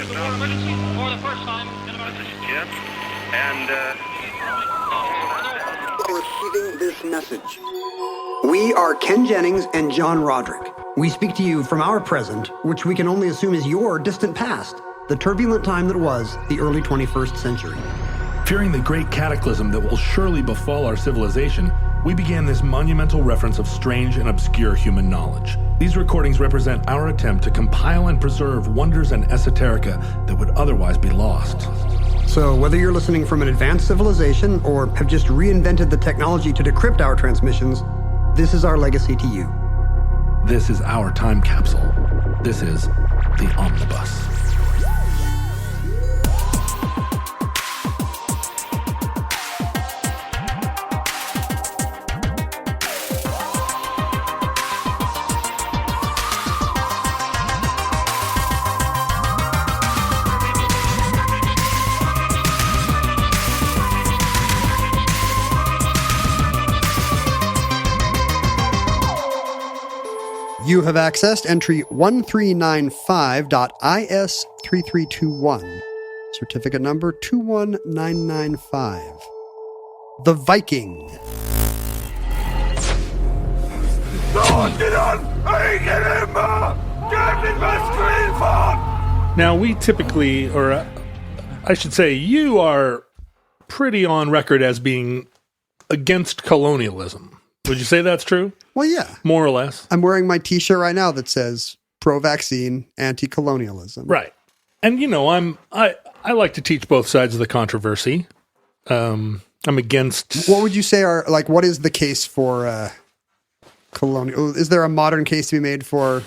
emergency for the first time in about... This is Jim, and Receiving this message. We are Ken Jennings and John Roderick. We speak to you from our present, which we can only assume is your distant past, the turbulent time that was the early 21st century. Fearing the great cataclysm that will surely befall our civilization, we began this monumental reference of strange and obscure human knowledge. These recordings represent our attempt to compile and preserve wonders and esoterica that would otherwise be lost. So whether you're listening from an advanced civilization or have just reinvented the technology to decrypt our transmissions, this is our legacy to you. This is our time capsule. This is the Omnibus. You have accessed entry 1395.IS3321, certificate number 21995. The Viking. Now, we typically, or I should say, you are pretty on record as being against colonialism. Would you say that's true? Well, yeah. More or less. I'm wearing my t-shirt right now that says pro-vaccine, anti-colonialism. Right. And, you know, I like to teach both sides of the controversy. I'm against... What would you say are, like, what is the case for colonial? Is there a modern case to be made for...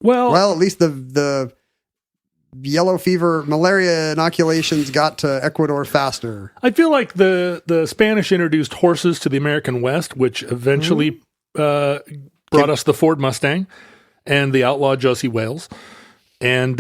Well, at least the yellow fever, malaria inoculations got to Ecuador faster. I feel like the Spanish introduced horses to the American West, which eventually brought us the Ford Mustang and the outlaw Josie Wales. And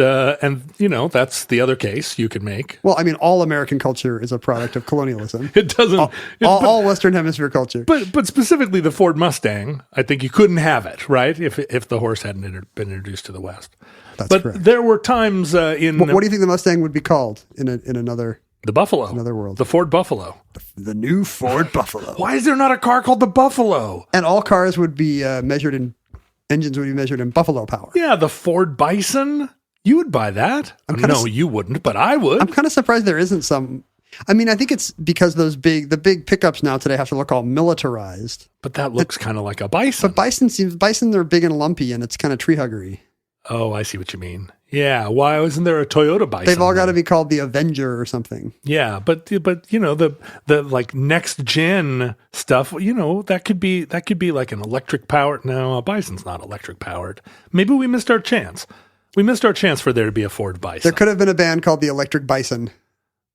you know, that's the other case you could make. Well, I mean, all American culture is a product of colonialism. It doesn't... All Western Hemisphere culture. But specifically the Ford Mustang, I think you couldn't have it, right? If the horse hadn't been introduced to the West. That's but correct. There were times in... What do you think the Mustang would be called in another... The Buffalo. Another world. The Ford Buffalo. The new Ford Buffalo. Why is there not a car called the Buffalo? And all cars would be engines would be measured in buffalo power. Yeah, the Ford Bison. You would buy that. No, you wouldn't, but I would. I'm kind of surprised there isn't some... I mean, I think it's because the big pickups now today have to look all militarized. But that looks kind of like a bison. But bison are big and lumpy, and it's kind of tree huggery. Oh, I see what you mean. Yeah, why isn't there a Toyota Bison? They've all got to be called the Avenger or something. Yeah, but you know, the like next gen stuff, you know, that could be like an electric powered. No, a Bison's not electric powered. Maybe we missed our chance. We missed our chance for there to be a Ford Bison. There could have been a band called the Electric Bison.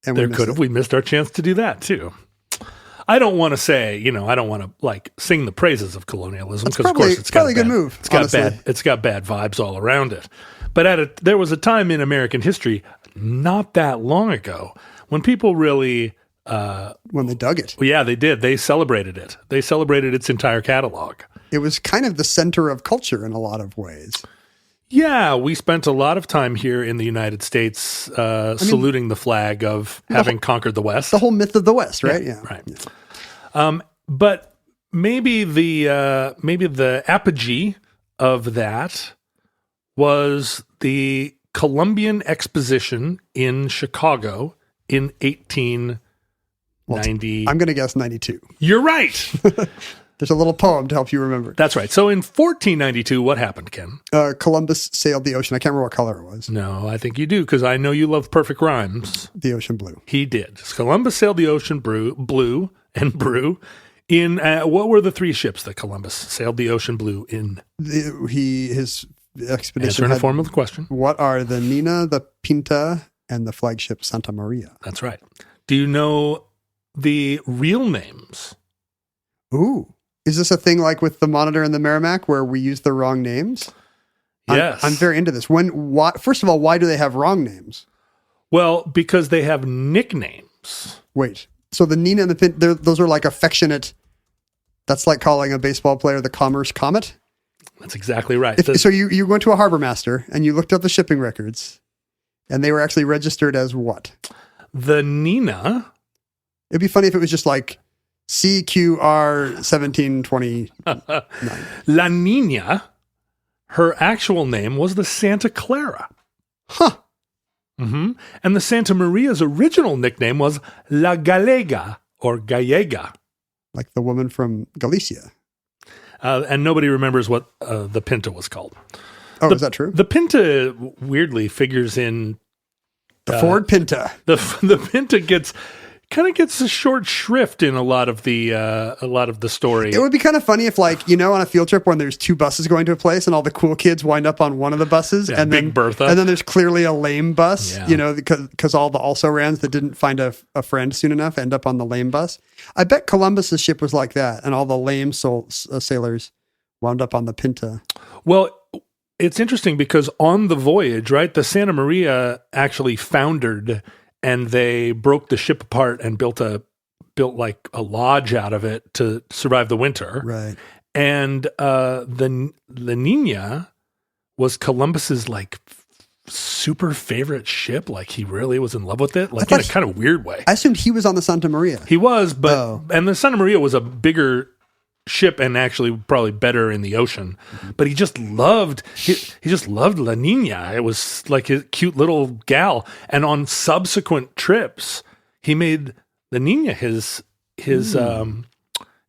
And there could have. We missed our chance to do that too. I don't want to say, you know, I don't want to like sing the praises of colonialism because of course it's got a good move. It's got bad vibes all around it. But there was a time in American history not that long ago when people really when they dug it. Well, yeah, they did. They celebrated it. They celebrated its entire catalog. It was kind of the center of culture in a lot of ways. Yeah, we spent a lot of time here in the United States saluting the flag of having conquered the West. The whole myth of the West, right? Yeah. Right. Yeah. But maybe the apogee of that was the Columbian Exposition in Chicago in 1890. I'm going to guess 92. You're right. There's a little poem to help you remember. That's right. So in 1492, what happened, Ken? Columbus sailed the ocean. I can't remember what color it was. No, I think you do, because I know you love perfect rhymes. The ocean blue. He did. Columbus sailed the ocean blue in, what were the three ships that Columbus sailed the ocean blue in? His expedition Answer in a form of the question. What are the Nina, the Pinta, and the flagship Santa Maria? That's right. Do you know the real names? Ooh. Is this a thing like with the Monitor and the Merrimack where we use the wrong names? Yes. I'm very into this. First of all, why do they have wrong names? Well, because they have nicknames. Wait. So the Nina and the Pinta, those are like affectionate... That's like calling a baseball player the Commerce Comet? That's exactly right. So you went to a harbor master and you looked up the shipping records And they were actually registered as what? The Nina. It'd be funny if it was just like CQR 1729. La Nina, her actual name was the Santa Clara. Huh. Mm-hmm. And the Santa Maria's original nickname was La Gallega or Gallega. Like the woman from Galicia. And nobody remembers what the Pinta was called. Oh, is that true? The Pinta weirdly figures in... The Ford Pinta. The Pinta gets a short shrift in a lot of the story. It would be kind of funny if, like, on a field trip when there's two buses going to a place and all the cool kids wind up on one of the buses, and Big Bertha, and then there's clearly a lame bus, because all the also-rans that didn't find a friend soon enough end up on the lame bus. I bet Columbus's ship was like that, and all the lame sailors wound up on the Pinta. Well, it's interesting because on the voyage, right, the Santa Maria actually foundered. And they broke the ship apart and built like a lodge out of it to survive the winter. Right. And the Nina was Columbus's like super favorite ship. Like he really was in love with it, like in a kind of weird way. I assumed he was on the Santa Maria. He was, and the Santa Maria was a bigger ship and actually probably better in the ocean, but he just loved La Nina. It was like a cute little gal, and on subsequent trips he made La Nina his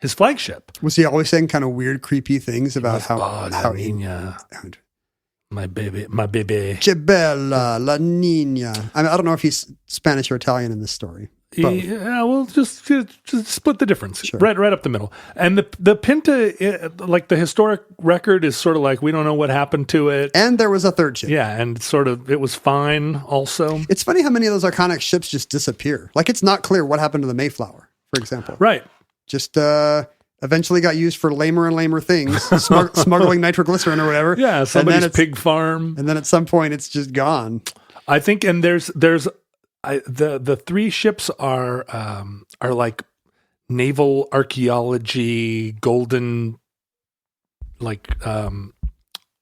flagship. Was he always saying kind of weird, creepy things about La Nina, my baby Che bella La Nina. I don't know if he's Spanish or Italian in this story. Yeah, well, just split the difference, sure. right up the middle. And the Pinta, like the historic record is sort of like we don't know what happened to it. And there was a third ship. Yeah, and sort of it was fine. Also, it's funny how many of those iconic ships just disappear. Like it's not clear what happened to the Mayflower, for example. Right. Just eventually got used for lamer and lamer things, smuggling nitroglycerin or whatever. Yeah, somebody's pig farm. And then at some point, it's just gone. I think, and there's. The three ships are like naval archaeology, golden, like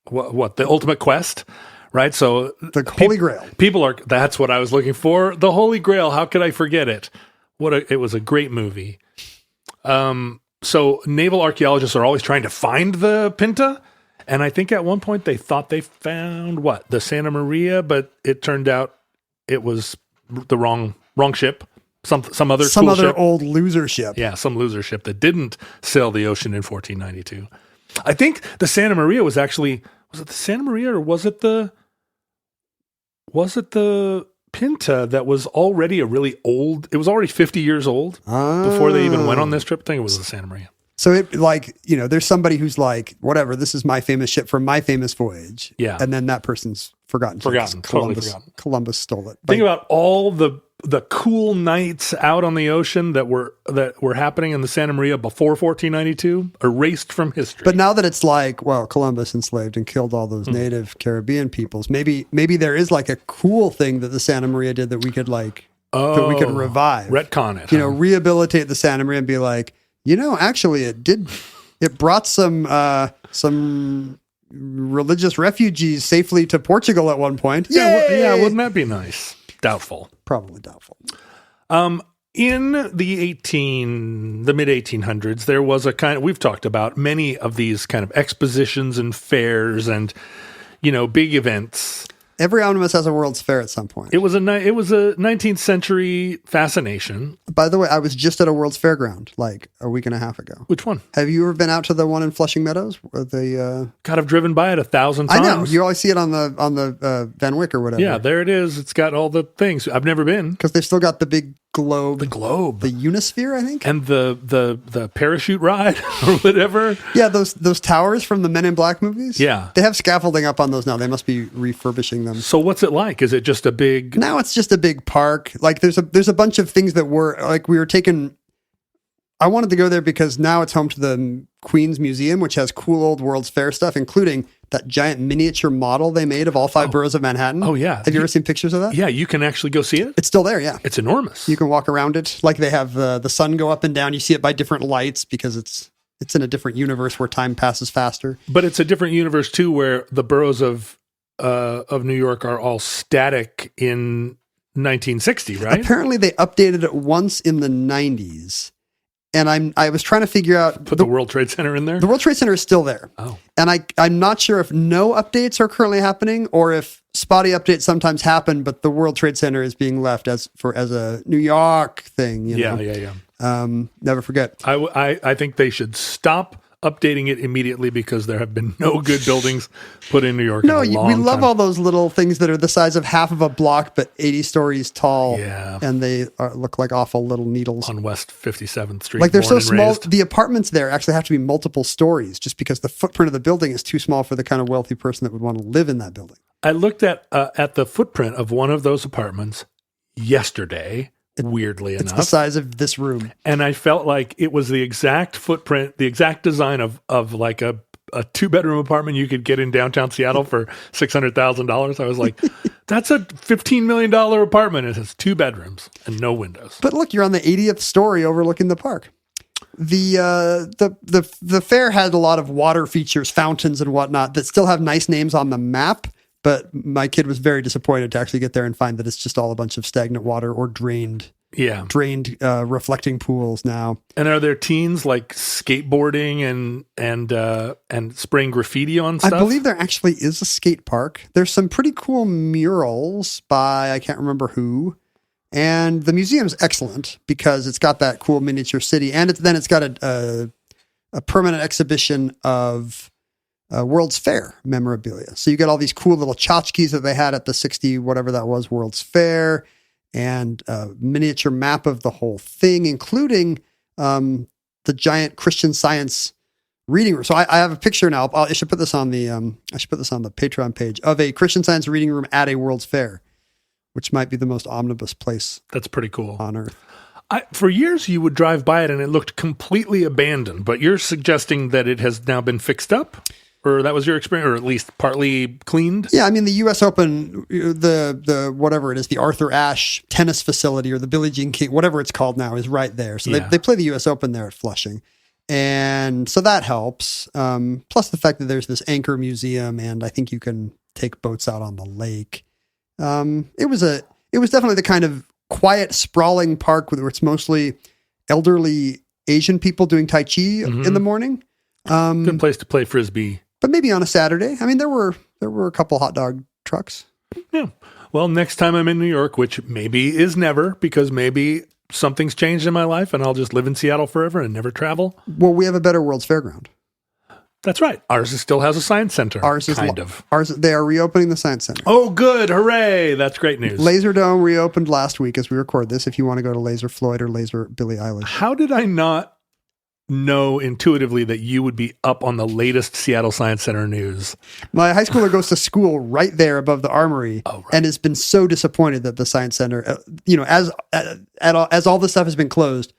what the ultimate quest, right? So the Holy Grail. That's what I was looking for. The Holy Grail. How could I forget it? It was a great movie. So naval archaeologists are always trying to find the Pinta, and I think at one point they thought they found the Santa Maria, but it turned out it was the wrong ship, some other ship. Old loser ship. Yeah, some loser ship that didn't sail the ocean in 1492. I think the Santa Maria was it the Santa Maria or was it the Pinta that was already a really old? It was already 50 years old before they even went on this trip. I think it was the Santa Maria. So it there's somebody who's like, whatever, this is my famous ship from my famous voyage. Yeah. And then that person's forgotten. Totally forgotten. Columbus stole it. Think about all the cool nights out on the ocean that were happening in the Santa Maria before 1492, erased from history. But now that it's like, well, Columbus enslaved and killed all those native Caribbean peoples, maybe there is like a cool thing that the Santa Maria did that we could that we could revive. Retcon it. Rehabilitate the Santa Maria and be like, actually it brought some religious refugees safely to Portugal at one point. Yeah, wouldn't that be nice? Doubtful. Probably doubtful. In the mid 1800s, there was we've talked about many of these kind of expositions and fairs and, big events. Every omnibus has a World's Fair at some point. It was a 19th century fascination. By the way, I was just at a World's Fairground like a week and a half ago. Which one? Have you ever been out to the one in Flushing Meadows? God, I've driven by it 1,000 times. I know. You always see it on the Van Wyck or whatever. Yeah, there it is. It's got all the things. I've never been. Because they've still got the big globe. The globe. The Unisphere, I think. And the parachute ride or whatever. Yeah, those towers from the Men in Black movies. Yeah. They have scaffolding up on those now. They must be refurbishing them. So what's it like? Is it just a big... Now it's just a big park. Like there's a bunch of things that we were taking... I wanted to go there because now it's home to the Queen's Museum, which has cool old World's Fair stuff, including that giant miniature model they made of all 5 boroughs of Manhattan. Oh, yeah. Have you ever seen pictures of that? Yeah, you can actually go see it. It's still there, yeah. It's enormous. You can walk around it. Like they have the sun go up and down. You see it by different lights because it's in a different universe where time passes faster. But it's a different universe, too, where the boroughs of of New York are all static in 1960, right? Apparently they updated it once in the 90s. And I was trying to figure out... Put the World Trade Center in there? The World Trade Center is still there. Oh. And I'm not sure if no updates are currently happening or if spotty updates sometimes happen, but the World Trade Center is being left as a New York thing. Yeah. Never forget. I think they should stop updating it immediately because there have been no good buildings put in New York. No, in a long we love time. all those little things that are the size of half of a block, but 80 stories tall. Yeah. And they look like awful little needles. On West 57th Street. Like they're so small. Raised. The apartments there actually have to be multiple stories just because the footprint of the building is too small for the kind of wealthy person that would want to live in that building. I looked at the footprint of one of those apartments yesterday. Weirdly enough, it's the size of this room, and I felt like it was the exact footprint, the exact design of like a 2-bedroom apartment you could get in downtown Seattle for $600,000. I was like, that's a $15 million apartment. It has 2 bedrooms and no windows. But look, you're on the 80th story overlooking the park. The fair had a lot of water features, fountains and whatnot that still have nice names on the map. But my kid was very disappointed to actually get there and find that it's just all a bunch of stagnant water or drained reflecting pools now. And are there teens like skateboarding and spraying graffiti on stuff? I believe there actually is a skate park. There's some pretty cool murals by I can't remember who. And the museum's excellent because it's got that cool miniature city, and it's got a permanent exhibition of World's Fair memorabilia. So you get all these cool little tchotchkes that they had at the 60, whatever that was, World's Fair, and a miniature map of the whole thing, including the giant Christian Science reading room. So I have a picture now. I should put this on the Patreon page of a Christian Science reading room at a World's Fair, which might be the most omnibus place. That's pretty cool on Earth. For years, you would drive by it and it looked completely abandoned, but you're suggesting that it has now been fixed up? Or that was your experience, or at least partly cleaned? Yeah, I mean, the U.S. Open, the whatever it is, the Arthur Ashe tennis facility or the Billie Jean King, whatever it's called now, is right there. So they play the U.S. Open there at Flushing. And so that helps. Plus the fact that there's this anchor museum, and I think you can take boats out on the lake. It was definitely the kind of quiet, sprawling park where it's mostly elderly Asian people doing Tai Chi in the morning. Good place to play Frisbee. But maybe on a Saturday. I mean, there were a couple hot dog trucks. Yeah. Well, next time I'm in New York, which maybe is never, because maybe something's changed in my life and I'll just live in Seattle forever and never travel. Well, we have a better World's Fairground. That's right. Ours still has a science center. Ours they are reopening the science center. Oh, good. Hooray. That's great news. Laser Dome reopened last week as we record this, if you want to go to Laser Floyd or Laser Billie Eilish. How did I not know intuitively that you would be up on the latest Seattle Science Center news? My high schooler goes to school right there above the Armory, and has been so disappointed that the Science Center, as all this stuff has been closed,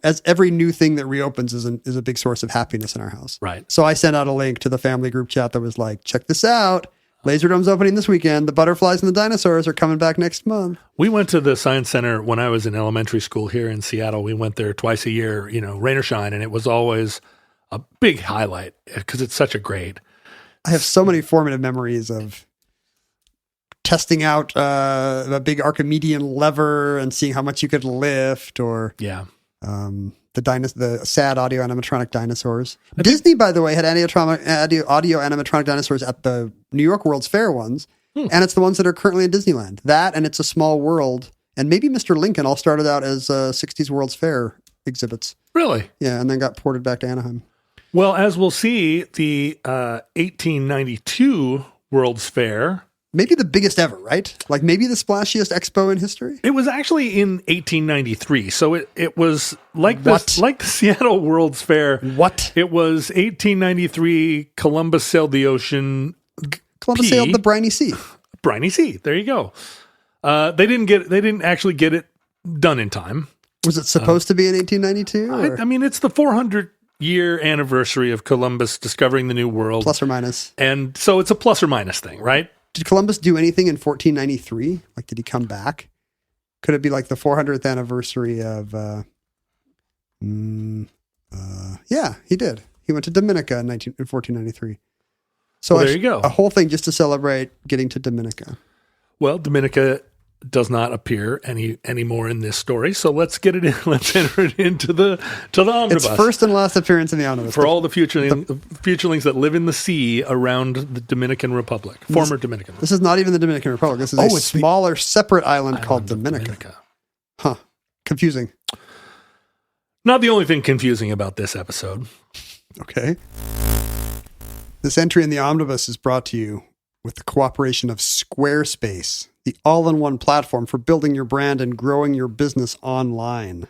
as every new thing that reopens is a big source of happiness in our house. Right. So I sent out a link to the family group chat that was like, check this out. Laserdome's opening this weekend. The butterflies and the dinosaurs are coming back next month. We went to the Science Center when I was in elementary school here in Seattle. We went there twice a year, rain or shine, and it was always a big highlight because it's such a great. I have so many formative memories of testing out a big Archimedean lever and seeing how much you could lift, or the sad audio animatronic dinosaurs. Disney, by the way, had audio animatronic dinosaurs at the New York World's Fair ones, and it's the ones that are currently in Disneyland. That and It's a Small World, and maybe Mr. Lincoln all started out as 60s World's Fair exhibits. Really? Yeah, and then got ported back to Anaheim. Well, as we'll see, the 1892 World's Fair... Maybe the biggest ever, right? Like maybe the splashiest expo in history? It was actually in 1893. So it was like the Seattle World's Fair. What? It was 1893. Columbus sailed the ocean. Columbus sailed the Briny Sea. Briny Sea. There you go. They didn't actually get it done in time. Was it supposed to be in 1892? I mean, it's the 400-year anniversary of Columbus discovering the New World. Plus or minus. And so it's a plus or minus thing, right? Did Columbus do anything in 1493? Like, did he come back? Could it be like the 400th anniversary of... yeah, he did. He went to Dominica in 1493. So there you go. A whole thing just to celebrate getting to Dominica. Well, Dominica does not appear anymore in this story, so let's get it in. Let's enter it into the omnibus. Its first and last appearance in the omnibus for all the futurelings that live in the sea around the Dominican Republic, former Dominican. This is not even the Dominican Republic. This is a smaller, separate island called Dominica. Huh? Confusing. Not the only thing confusing about this episode. Okay. This entry in the omnibus is brought to you with the cooperation of Squarespace, the all-in-one platform for building your brand and growing your business online.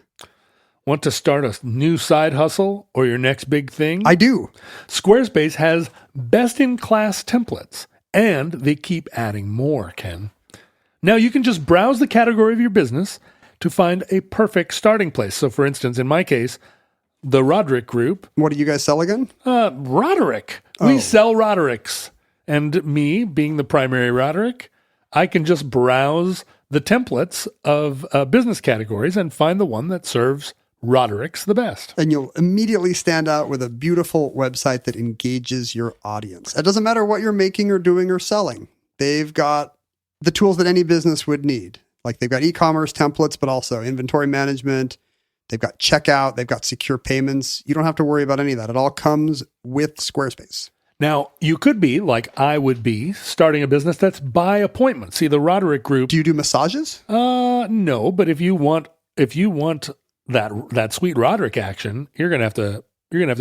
Want to start a new side hustle or your next big thing? I do. Squarespace has best-in-class templates, and they keep adding more, Ken. Now you can just browse the category of your business to find a perfect starting place. So, for instance, in my case, the Roderick Group. What do you guys sell again? Roderick. We sell Rodericks. And me, being the primary Roderick, I can just browse the templates of business categories and find the one that serves Rodericks the best. And you'll immediately stand out with a beautiful website that engages your audience. It doesn't matter what you're making or doing or selling. They've got the tools that any business would need. Like they've got e-commerce templates, but also inventory management. They've got checkout. They've got secure payments. You don't have to worry about any of that. It all comes with Squarespace. Now, you could be, like I would be, starting a business that's by appointment. See, the Roderick Group... Do you do massages? No, but if you want that sweet Roderick action, you're gonna have to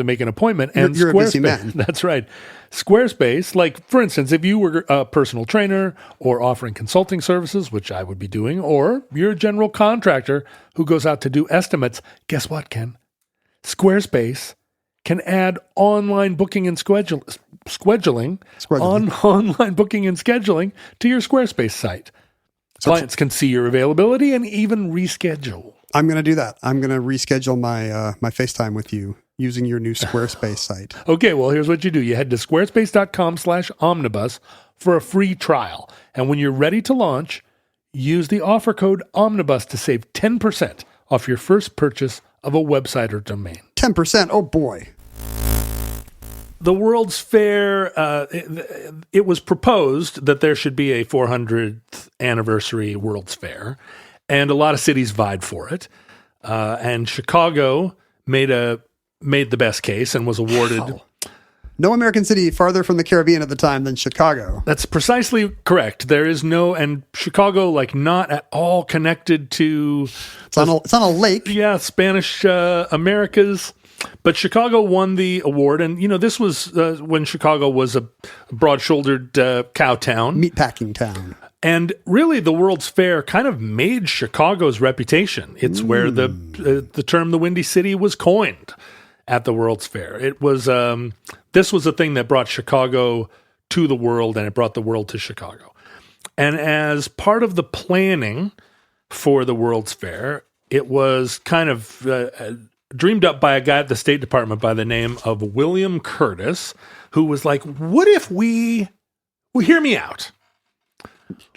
make an appointment. And you're a busy man. That's right. Squarespace, like for instance, if you were a personal trainer or offering consulting services, which I would be doing, or you're a general contractor who goes out to do estimates, guess what, Ken? Squarespace can add online booking and scheduling to your Squarespace site. Clients can see your availability and even reschedule. I'm going to do that. I'm going to reschedule my my FaceTime with you using your new Squarespace site. Okay, well, here's what you do. You head to squarespace.com/omnibus for a free trial. And when you're ready to launch, use the offer code OMNIBUS to save 10% off your first purchase of a website or domain. 10%? Oh, boy. The World's Fair, it was proposed that there should be a 400th anniversary World's Fair, and a lot of cities vied for it. And Chicago made the best case and was awarded... Wow. No American city farther from the Caribbean at the time than Chicago. That's precisely correct. There is no, and Chicago, like, not at all connected to... It's on a lake. Yeah, Spanish Americas. But Chicago won the award, and, you know, this was when Chicago was a broad-shouldered cow town. Meatpacking town. And really, the World's Fair kind of made Chicago's reputation. It's where the term the Windy City was coined at the World's Fair. It was this was a thing that brought Chicago to the world, and it brought the world to Chicago. And as part of the planning for the World's Fair, it was kind of dreamed up by a guy at the State Department by the name of William Curtis, who was like, what if we hear me out.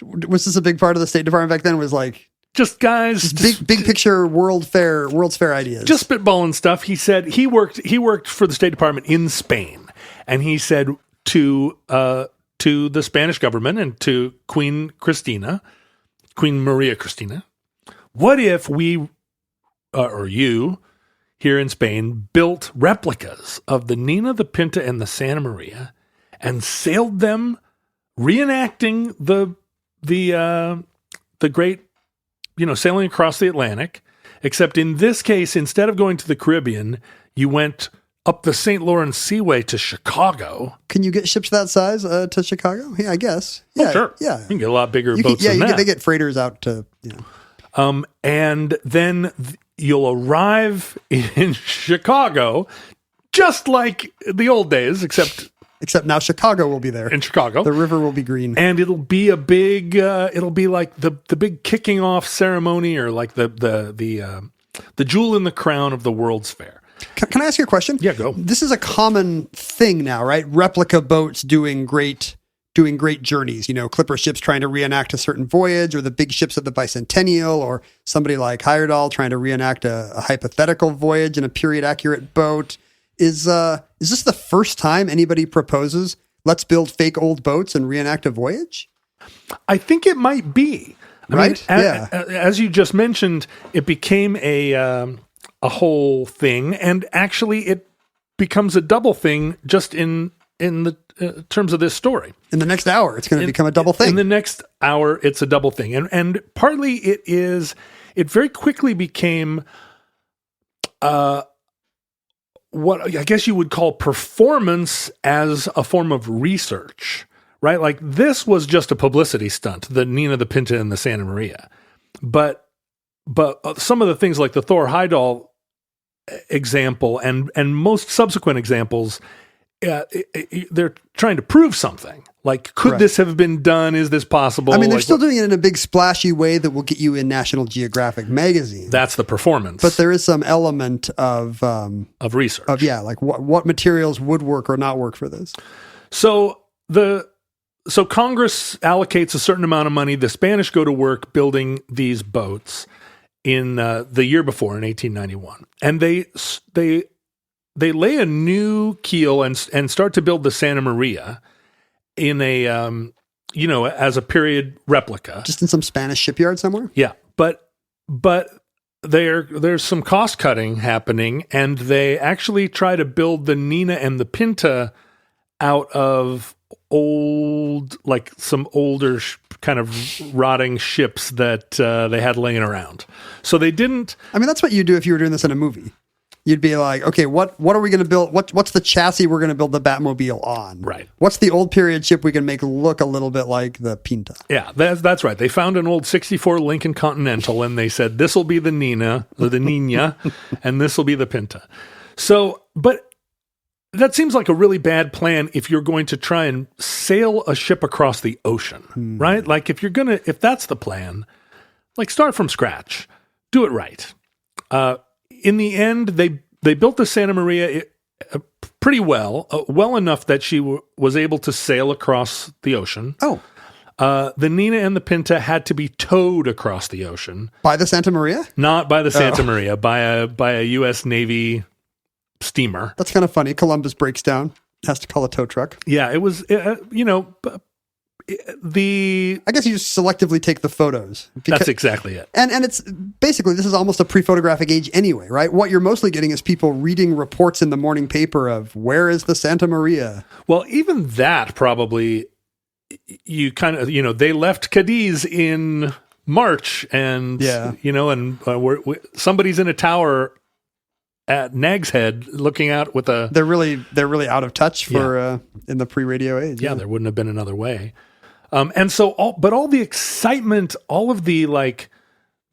Was this a big part of the State Department back then? Was like, just guys, big picture World's Fair ideas. Just spitballing stuff. He said he worked for the State Department in Spain, and he said to the Spanish government and to Queen Maria Cristina, what if we or you here in Spain built replicas of the Nina, the Pinta, and the Santa Maria, and sailed them, reenacting the great, sailing across the Atlantic, except in this case, instead of going to the Caribbean, you went up the St. Lawrence Seaway to Chicago. Can you get ships that size to Chicago? Yeah, I guess. Yeah, sure. Yeah, you can get a lot bigger boats than that. They get freighters out to, and then you'll arrive in Chicago, just like the old days, except now Chicago will be there. In Chicago. The river will be green. And it'll be a big, it'll be like the big kicking off ceremony, or like the jewel in the crown of the World's Fair. Can I ask you a question? Yeah, go. This is a common thing now, right? Replica boats doing great journeys, clipper ships trying to reenact a certain voyage, or the big ships of the bicentennial, or somebody like Heyerdahl trying to reenact a hypothetical voyage in a period accurate boat. Is this the first time anybody proposes let's build fake old boats and reenact a voyage? I think it might be. Right? As you just mentioned, it became a whole thing, and actually it becomes a double thing just in the terms of this story. In the next hour, it's going to become a double thing. In the next hour, it's a double thing. And partly it very quickly became what I guess you would call performance as a form of research. Right? Like this was just a publicity stunt, the Nina, the Pinta, and the Santa Maria. But some of the things like the Thor Heyerdahl example and most subsequent examples, they're trying to prove something. Like, could this have been done? Is this possible? I mean, they're still doing it in a big splashy way that will get you in National Geographic magazine. That's the performance. But there is some element of research. Like what materials would work or not work for this. So Congress allocates a certain amount of money. The Spanish go to work building these boats in the year before, in 1891, and they lay a new keel and start to build the Santa Maria in a as a period replica, just in some Spanish shipyard somewhere. Yeah, but there's some cost cutting happening, and they actually try to build the Nina and the Pinta out of some older kind of rotting ships that they had laying around. So they didn't. I mean, that's what you do if you were doing this in a movie. You'd be like, okay, what are we going to build? What's the chassis we're going to build the Batmobile on? Right. What's the old period ship we can make look a little bit like the Pinta? Yeah, that's right. They found an old 64 Lincoln Continental, and they said, this will be the Nina, or the Nina, and this will be the Pinta. So, but that seems like a really bad plan if you're going to try and sail a ship across the ocean, right? Like if that's the plan, like start from scratch, do it right. In the end, they built the Santa Maria pretty well enough that she was able to sail across the ocean. Oh. The Nina and the Pinta had to be towed across the ocean. By the Santa Maria? Not by the Santa Maria, by a U.S. Navy steamer. That's kind of funny. Columbus breaks down, has to call a tow truck. Yeah, it was, I guess you just selectively take the photos. That's exactly it. And it's basically, this is almost a pre-photographic age anyway, right? What you're mostly getting is people reading reports in the morning paper of where is the Santa Maria? Well, even that probably, you kind of, they left Cadiz in March and, somebody's in a tower at Nag's Head looking out with a... They're really out of touch for in the pre-radio age. Yeah, there wouldn't have been another way. And so all the excitement, all of the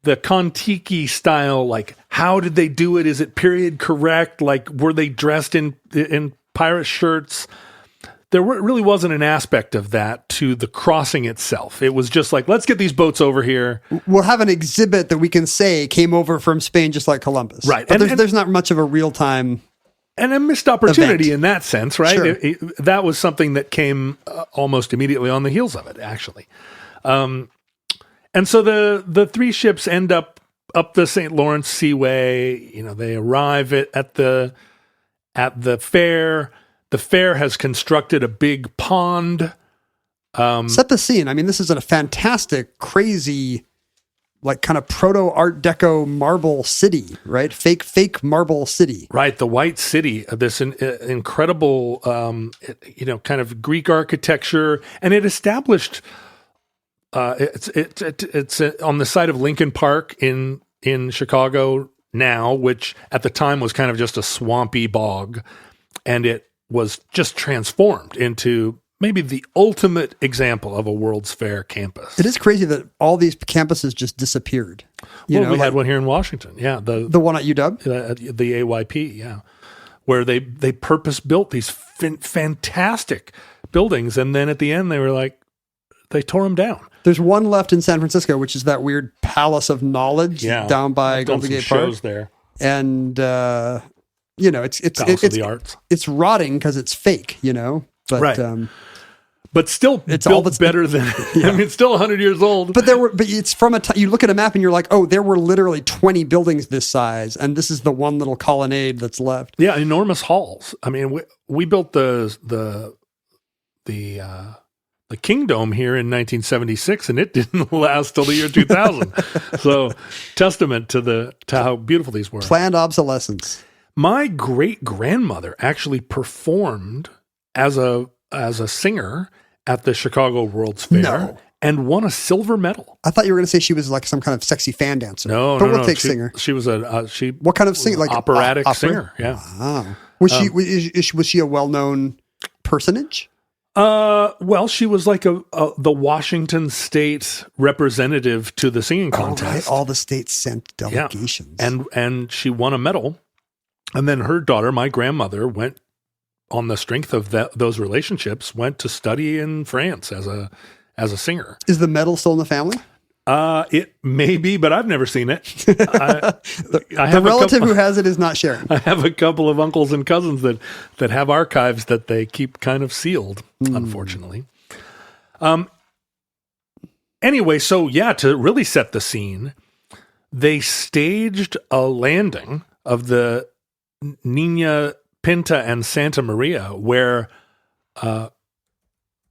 the Kon-Tiki style, like how did they do it? Is it period correct? Like were they dressed in pirate shirts? There really wasn't an aspect of that to the crossing itself. It was just like, let's get these boats over here. We'll have an exhibit that we can say came over from Spain just like Columbus. Right. But there's not much of a real-time and a missed opportunity event. In that sense, right? Sure. That was something that came almost immediately on the heels of it, actually. And so the three ships end up the St. Lawrence Seaway. They arrive at the fair. The fair has constructed a big pond. Set the scene. I mean, this is a fantastic, crazy, like kind of proto Art Deco marble city, right? Fake marble city. Right. The White City, this incredible, kind of Greek architecture. And it established, it's on the site of Lincoln Park in Chicago now, which at the time was kind of just a swampy bog. And it was just transformed into maybe the ultimate example of a World's Fair campus. It is crazy that all these campuses just disappeared. We had one here in Washington. Yeah. The one at UW? The AYP, yeah. Where they purpose-built these fantastic buildings, and then at the end they were like, they tore them down. There's one left in San Francisco, which is that weird Palace of Knowledge down by Golden Gate Park. Shows there. And... it's the arts. It's rotting because it's fake, but right. But still, it's built all that's better than. Yeah. I mean, it's still 100 years old. But it's from you look at a map and you're like, oh, there were literally 20 buildings this size, and this is the one little colonnade that's left. Yeah, enormous halls. I mean, we built the Kingdom here in 1976, and it didn't last till the year 2000. So, testament to how beautiful these were. Planned obsolescence. My great grandmother actually performed as a singer at the Chicago World's Fair and won a silver medal. I thought you were going to say she was like some kind of sexy fan dancer. No, but we'll take singer. She was what kind of singer? Like operatic singer. Yeah. Wow. Was she a well-known personage? Well, she was like the Washington State representative to the singing contest. Right. All the states sent delegations. Yeah. And she won a medal. And then her daughter, my grandmother, went on the strength of those relationships, went to study in France as a singer. Is the medal still in the family? It may be, but I've never seen it. The relative who has it is not sharing. I have a couple of uncles and cousins that have archives that they keep kind of sealed, unfortunately. Anyway, so to really set the scene, they staged a landing of the Nina Pinta and Santa Maria, where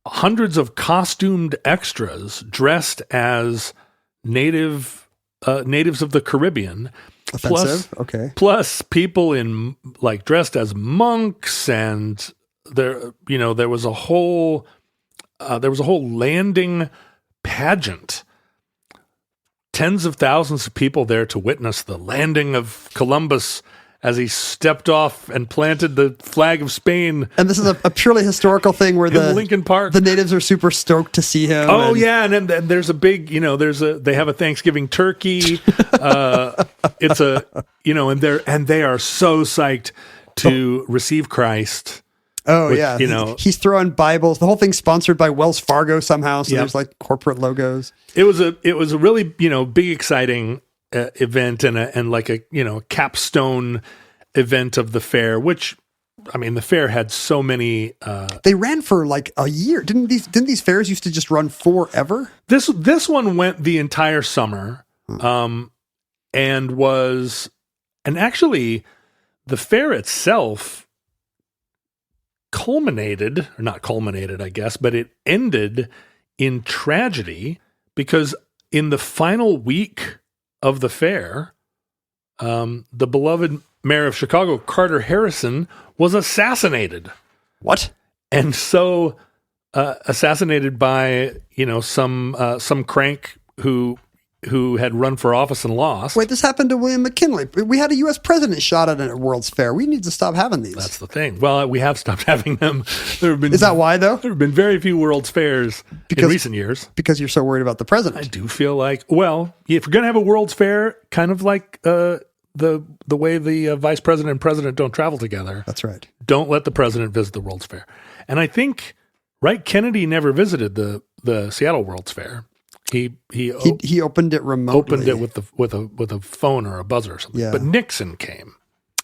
hundreds of costumed extras dressed as natives of the Caribbean, plus people in like dressed as monks, and there was a whole landing pageant. Tens of thousands of people there to witness the landing of Columbus as he stepped off and planted the flag of Spain. And this is a purely historical thing where Lincoln Park, the natives are super stoked to see him. Oh, and then there's a big, they have a Thanksgiving turkey. It's and they are so psyched to receive Christ. Oh, yeah. He's throwing Bibles. The whole thing's sponsored by Wells Fargo somehow. So there's like corporate logos. It was a really, big, exciting event and like a capstone event of the fair, which the fair had so many. They ran for like a year. Didn't these fairs used to just run forever? This one went the entire summer, and actually the fair itself not culminated, I guess, but it ended in tragedy because in the final week of the fair, the beloved mayor of Chicago, Carter Harrison, was assassinated. What? And so assassinated by some crank who had run for office and lost. Wait, this happened to William McKinley. We had a U.S. president shot at a World's Fair. We need to stop having these. That's the thing. Well, we have stopped having them. Is that why, though? There have been very few World's Fairs in recent years. Because you're so worried about the president. I do feel like, well, if you're going to have a World's Fair, kind of like the way the vice president and president don't travel together. That's right. Don't let the president visit the World's Fair. And I think, Kennedy never visited the Seattle World's Fair. He opened it remotely. Opened it with a phone or a buzzer or something. Yeah. But Nixon came.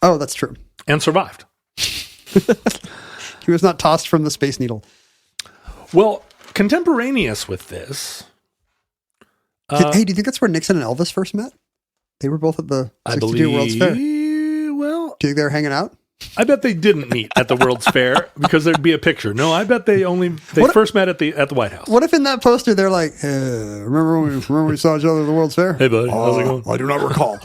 Oh, that's true. And survived. He was not tossed from the Space Needle. Well, contemporaneous with this. Hey, do you think that's where Nixon and Elvis first met? They were both at the 62 World's Fair. Well, do you think they were hanging out? I bet they didn't meet at the World's Fair because there'd be a picture. No, I bet they first met at the White House. What if in that poster they're like, remember when we saw each other at the World's Fair? Hey, buddy, how's it going? I do not recall.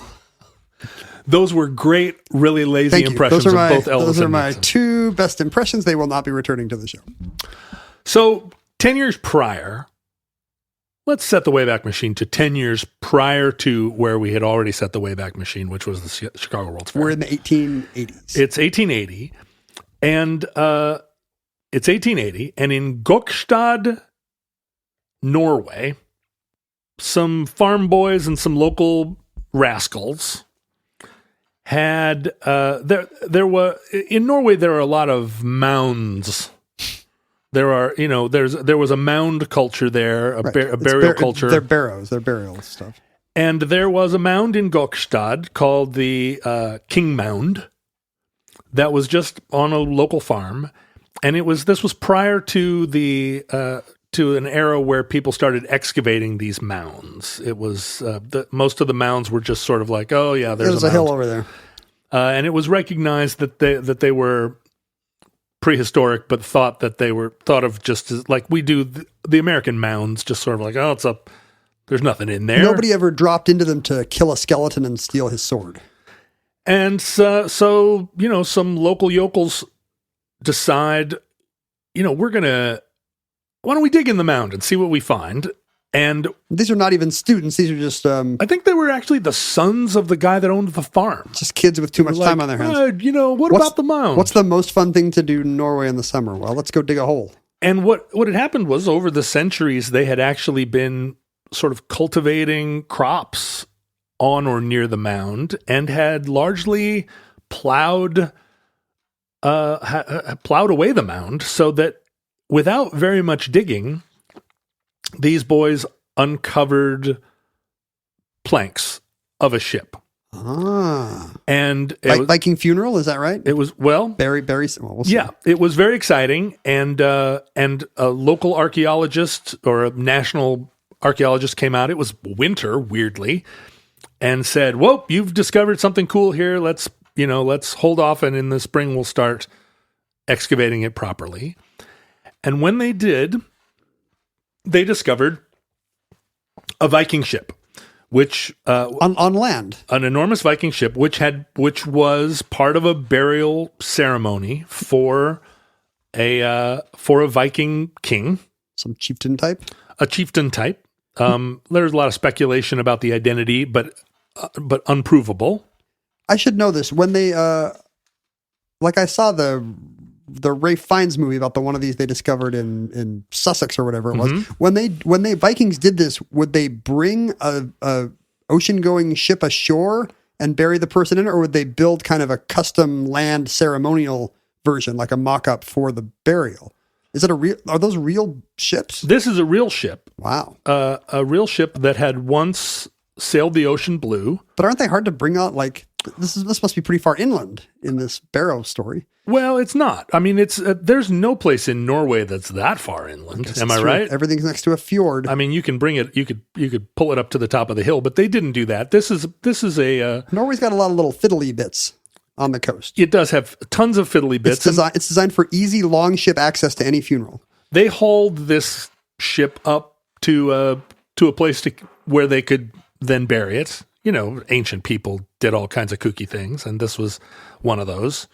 Those were great, really lazy impressions of both Elvis and Nixon. Those are my two best impressions. They will not be returning to the show. So 10 years prior, let's set the Wayback Machine to 10 years prior to where we had already set the Wayback Machine, which was the Chicago World's Fair. We're in the 1880s. It's 1880. And in Gokstad, Norway, some farm boys and some local rascals had there were in Norway there are a lot of mounds. There was a mound culture there, a burial culture. They're barrows, they're burial stuff. And there was a mound in Gokstad called the King Mound that was just on a local farm, and this was prior to to an era where people started excavating these mounds. It was most of the mounds were just sort of like, oh yeah, there's a hill over there, and it was recognized that they were prehistoric, but thought that they were thought of just as like we do the American mounds, just sort of like, oh, it's up. There's nothing in there. Nobody ever dropped into them to kill a skeleton and steal his sword. And so some local yokels decide, why don't we dig in the mound and see what we find? And these are not even students. These are just... I think they were actually the sons of the guy that owned the farm. Just kids with too much time on their hands. What about the mound? What's the most fun thing to do in Norway in the summer? Well, let's go dig a hole. And what had happened was over the centuries, they had actually been sort of cultivating crops on or near the mound and had largely plowed away the mound so that without very much digging, these boys uncovered planks of a ship. And Viking funeral, is that right? It was we'll see. Yeah, it was very exciting, and a local archaeologist or a national archaeologist came out. It was winter, weirdly, and said, "Whoa, you've discovered something cool here. Let's hold off, and in the spring we'll start excavating it properly." And when they did, they discovered a Viking ship, which on land, an enormous Viking ship, which was part of a burial ceremony for a Viking king, some chieftain type, a chieftain type. There's a lot of speculation about the identity, but unprovable. I should know this. When they I saw the Ralph Fiennes movie about the one of these they discovered in Sussex or whatever it was. Mm-hmm. When they Vikings did this, would they bring a ocean-going ship ashore and bury the person in it, or would they build kind of a custom land ceremonial version, like a mock-up for the burial? Are those real ships? This is a real ship. Wow. A real ship that had once sailed the ocean blue. But aren't they hard to bring out? Like, this must be pretty far inland in this Barrow story. Well, it's not. I mean, it's there's no place in Norway that's that far inland. Am I right? Everything's next to a fjord. I mean, you can bring it. You could pull it up to the top of the hill, but they didn't do that. This is a. Norway's got a lot of little fiddly bits on the coast. It does have tons of fiddly bits. It's designed for easy long ship access to any funeral. They hauled this ship up to a place where they could then bury it. Ancient people did all kinds of kooky things, and this was one of those.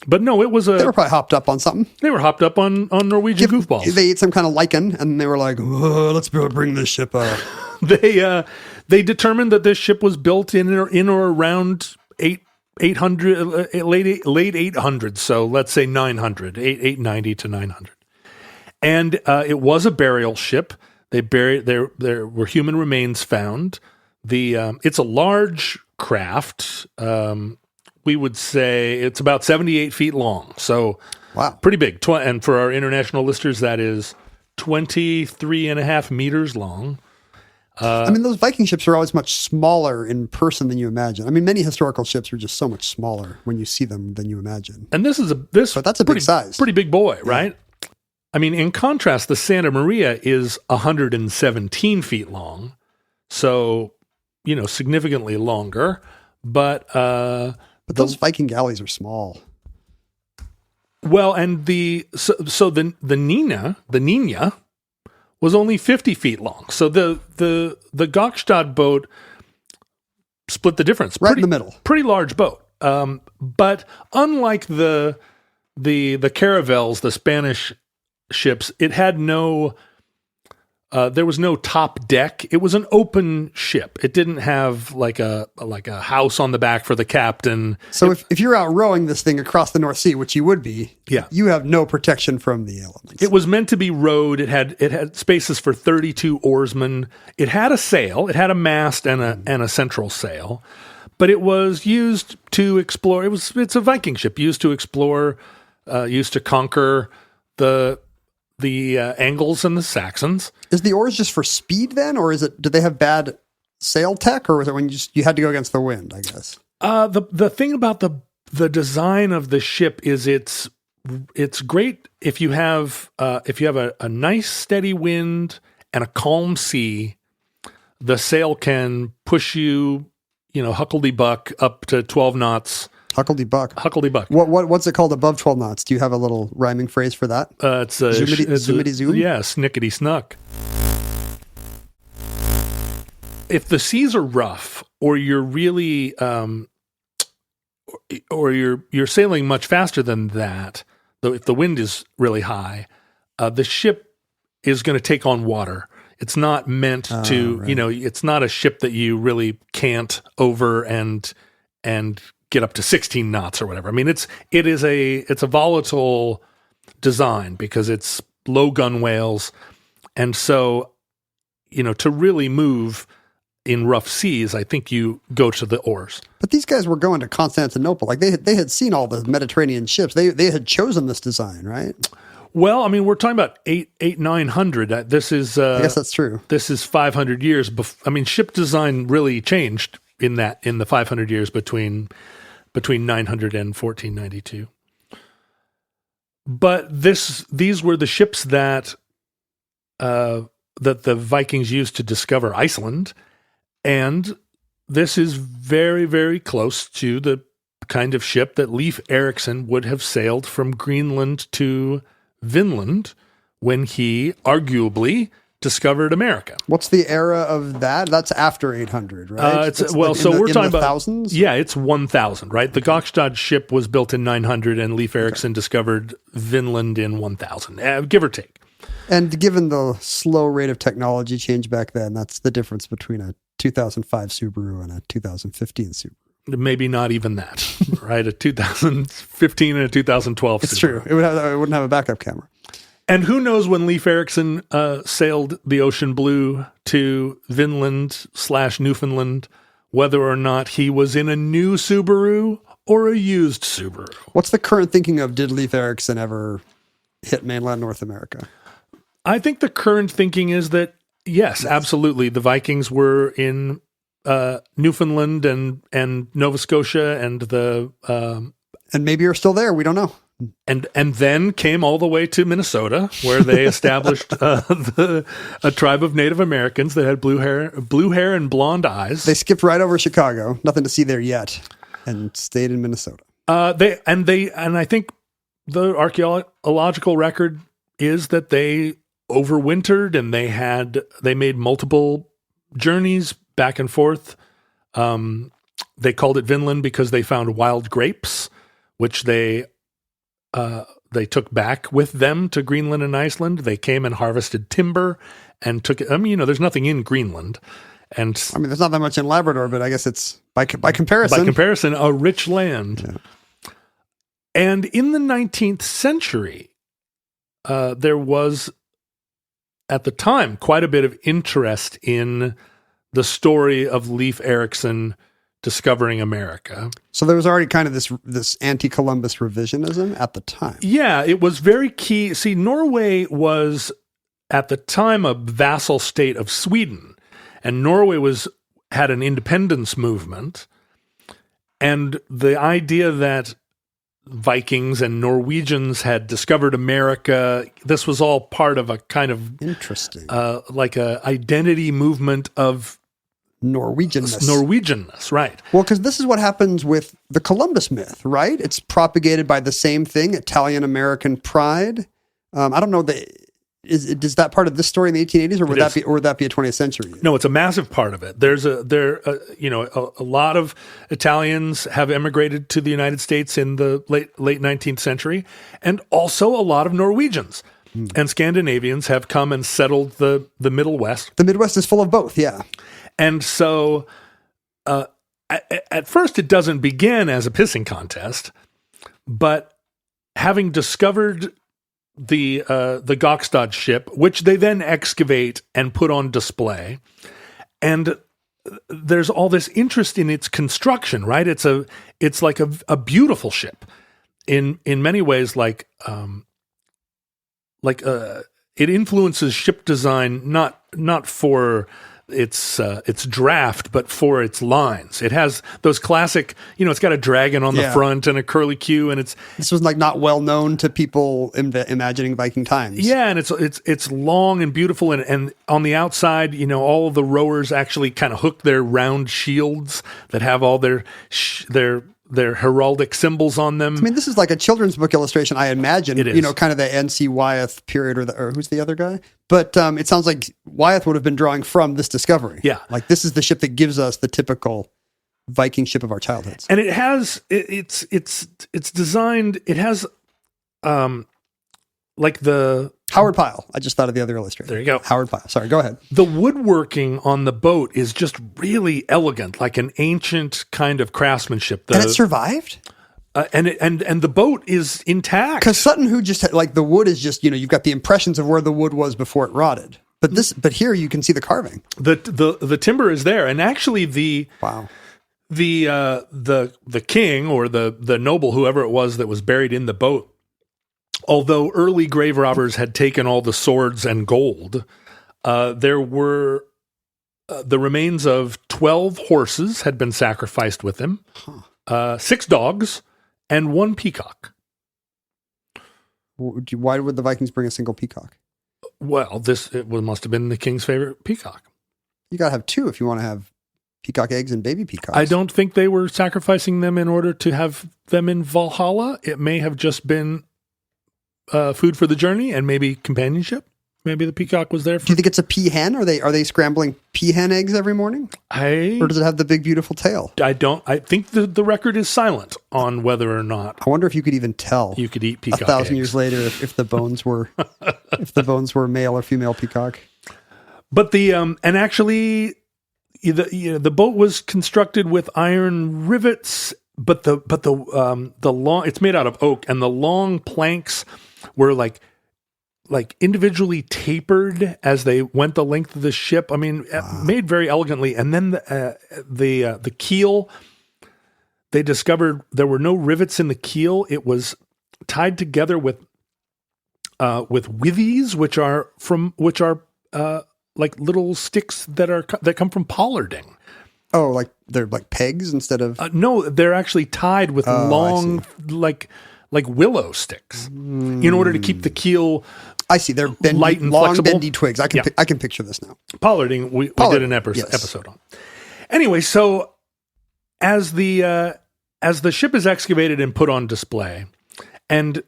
But no, it was They were probably hopped up on something. They were hopped up on Norwegian goofballs. They ate some kind of lichen, and they were like, let's bring this ship up. They determined that this ship was built in or around 800, late 800s, so let's say 900, 890 to 900. And it was a burial ship. They buried there were human remains found. It's a large craft. We would say it's about 78 feet long. So wow, pretty big. And for our international listeners, that is 23.5 meters long. Those Viking ships are always much smaller in person than you imagine. I mean, many historical ships are just so much smaller when you see them than you imagine. And but that's a big size. Pretty big boy, right? Yeah. I mean, in contrast, the Santa Maria is 117 feet long. So, significantly longer. But those Viking galleys are small. Well, and the Nina was only 50 feet long. So the Gokstad boat split the difference. Right in the middle. Pretty large boat. But unlike the caravels, the Spanish ships, it had there was no top deck. It was an open ship. It didn't have like a house on the back for the captain. So if you're out rowing this thing across the North Sea, which you would be, you have no protection from the elements. It was meant to be rowed. It had spaces for 32 oarsmen. It had a sail. It had a mast and a central sail. But it was used to explore. It's a Viking ship used to explore, used to conquer the Angles and the Saxons. Is the oars just for speed then, or did they have bad sail tech, or was it when you had to go against the wind, I guess? The thing about the design of the ship is it's great if you have a nice steady wind and a calm sea. The sail can push you, huckledybuck up to 12 knots. Huckledebuck. Huckledebuck. What's it called above 12 knots? Do you have a little rhyming phrase for that? It's zoomity zoom? Yeah, snickety snuck. If the seas are rough, or you're really, or you're sailing much faster than that, though if the wind is really high, the ship is going to take on water. It's not meant to, right. It's not a ship that you really can't over and get up to 16 knots or whatever. I mean, it's a volatile design because it's low gunwales, and so to really move in rough seas, I think you go to the oars. But these guys were going to Constantinople. Like they had seen all the Mediterranean ships. They had chosen this design, right? Well, I mean, we're talking about 900. This is I guess that's true. This is 500 years. I mean, ship design really changed in the 500 years between 900 and 1492. But these were the ships that the Vikings used to discover Iceland. And this is very, very close to the kind of ship that Leif Erikson would have sailed from Greenland to Vinland when he arguably discovered America. What's the era of that? That's after 800, right? We're talking about thousands? Yeah, it's 1000, right? The Gokstad ship was built in 900 and Leif Erikson discovered Vinland in 1000, give or take. And given the slow rate of technology change back then, that's the difference between a 2005 Subaru and a 2015 Subaru. Maybe not even that, right? A 2015 and a 2012 It's Subaru. true. It wouldn't have a backup camera. And who knows when Leif Erikson sailed the ocean blue to Vinland/Newfoundland, whether or not he was in a new Subaru or a used Subaru. What's the current thinking of, did Leif Erikson ever hit mainland North America? I think the current thinking is that, yes, absolutely. The Vikings were in Newfoundland and Nova Scotia and and maybe you're still there. We don't know. And then came all the way to Minnesota, where they established a tribe of Native Americans that had blue hair and blonde eyes. They skipped right over Chicago, nothing to see there yet, and stayed in Minnesota. And I think the archaeological record is that they overwintered and they made multiple journeys back and forth. They called it Vinland because they found wild grapes, which they took back with them to Greenland and Iceland. They came and harvested timber and took it. I mean, there's nothing in Greenland. And I mean, there's not that much in Labrador, but I guess it's by comparison. By comparison, a rich land. Yeah. And in the 19th century, there was, at the time, quite a bit of interest in the story of Leif Erikson discovering America. So there was already kind of this anti-Columbus revisionism at the time. Yeah, it was very key. See, Norway was, at the time, a vassal state of Sweden, and Norway had an independence movement, and the idea that Vikings and Norwegians had discovered America, this was all part of a kind of interesting, like a identity movement of Norwegianness, right? Well, because this is what happens with the Columbus myth, right? It's propagated by the same thing, Italian-American pride. I don't know, is that part of this story in the 1880s, or would that be a 20th century? No, it's a massive part of it. There's a lot of Italians have immigrated to the United States in the late 19th century, and also a lot of Norwegians. And Scandinavians have come and settled the Middle West. The Midwest is full of both, yeah. And so at first it doesn't begin as a pissing contest, but having discovered the Gokstad ship, which they then excavate and put on display, and there's all this interest in its construction, right? It's like a beautiful ship in many ways, like it influences ship design not for its draft, but for its lines. It has those classic, it's got a dragon on the front and a curlicue, and this was like not well known to people imagining Viking times. Yeah, and it's long and beautiful, and on the outside, all of the rowers actually kind of hook their round shields that have all their their heraldic symbols on them. I mean, this is like a children's book illustration, I imagine. It is. Kind of the N.C. Wyeth period, or who's the other guy? But it sounds like Wyeth would have been drawing from this discovery. Yeah. Like, this is the ship that gives us the typical Viking ship of our childhoods. And it has, it's designed, it has, like the... Howard Pyle. I just thought of the other illustrator. There you go. Howard Pyle. Sorry, go ahead. The woodworking on the boat is just really elegant, like an ancient kind of craftsmanship. And it survived? And the boat is intact. Because Sutton Hoo just had, like, the wood is just, you've got the impressions of where the wood was before it rotted. But here you can see the carving. The timber is there. And actually the king or the noble, whoever it was that was buried in the boat, although early grave robbers had taken all the swords and gold, there were the remains of 12 horses had been sacrificed with him, 6 dogs, and 1 peacock. Why would the Vikings bring a single peacock? Well, must have been the king's favorite peacock. You got to have 2 if you want to have peacock eggs and baby peacocks. I don't think they were sacrificing them in order to have them in Valhalla. It may have just been food for the journey and maybe companionship. Maybe the peacock was there. Do you think it's a peahen? Are they scrambling peahen eggs every morning? Or does it have the big beautiful tail? I think the record is silent on whether or not. I wonder if you could even tell. You could eat peacock 1,000 eggs. years later if the bones were male or female peacock. But and actually the boat was constructed with iron rivets. But the long, it's made out of oak, and the long planks were like individually tapered as they went the length of the ship. I mean, made very elegantly. And then the keel, they discovered there were no rivets in the keel. It was tied together with withies, which are like little sticks that come from pollarding. Oh, like they're like pegs instead of... No, they're actually tied with long, like willow sticks in order to keep the keel... I see. They're light and long, flexible. bendy twigs. I can picture this now. Pollarding, we did an episode on. Anyway, so as the ship is excavated and put on display, and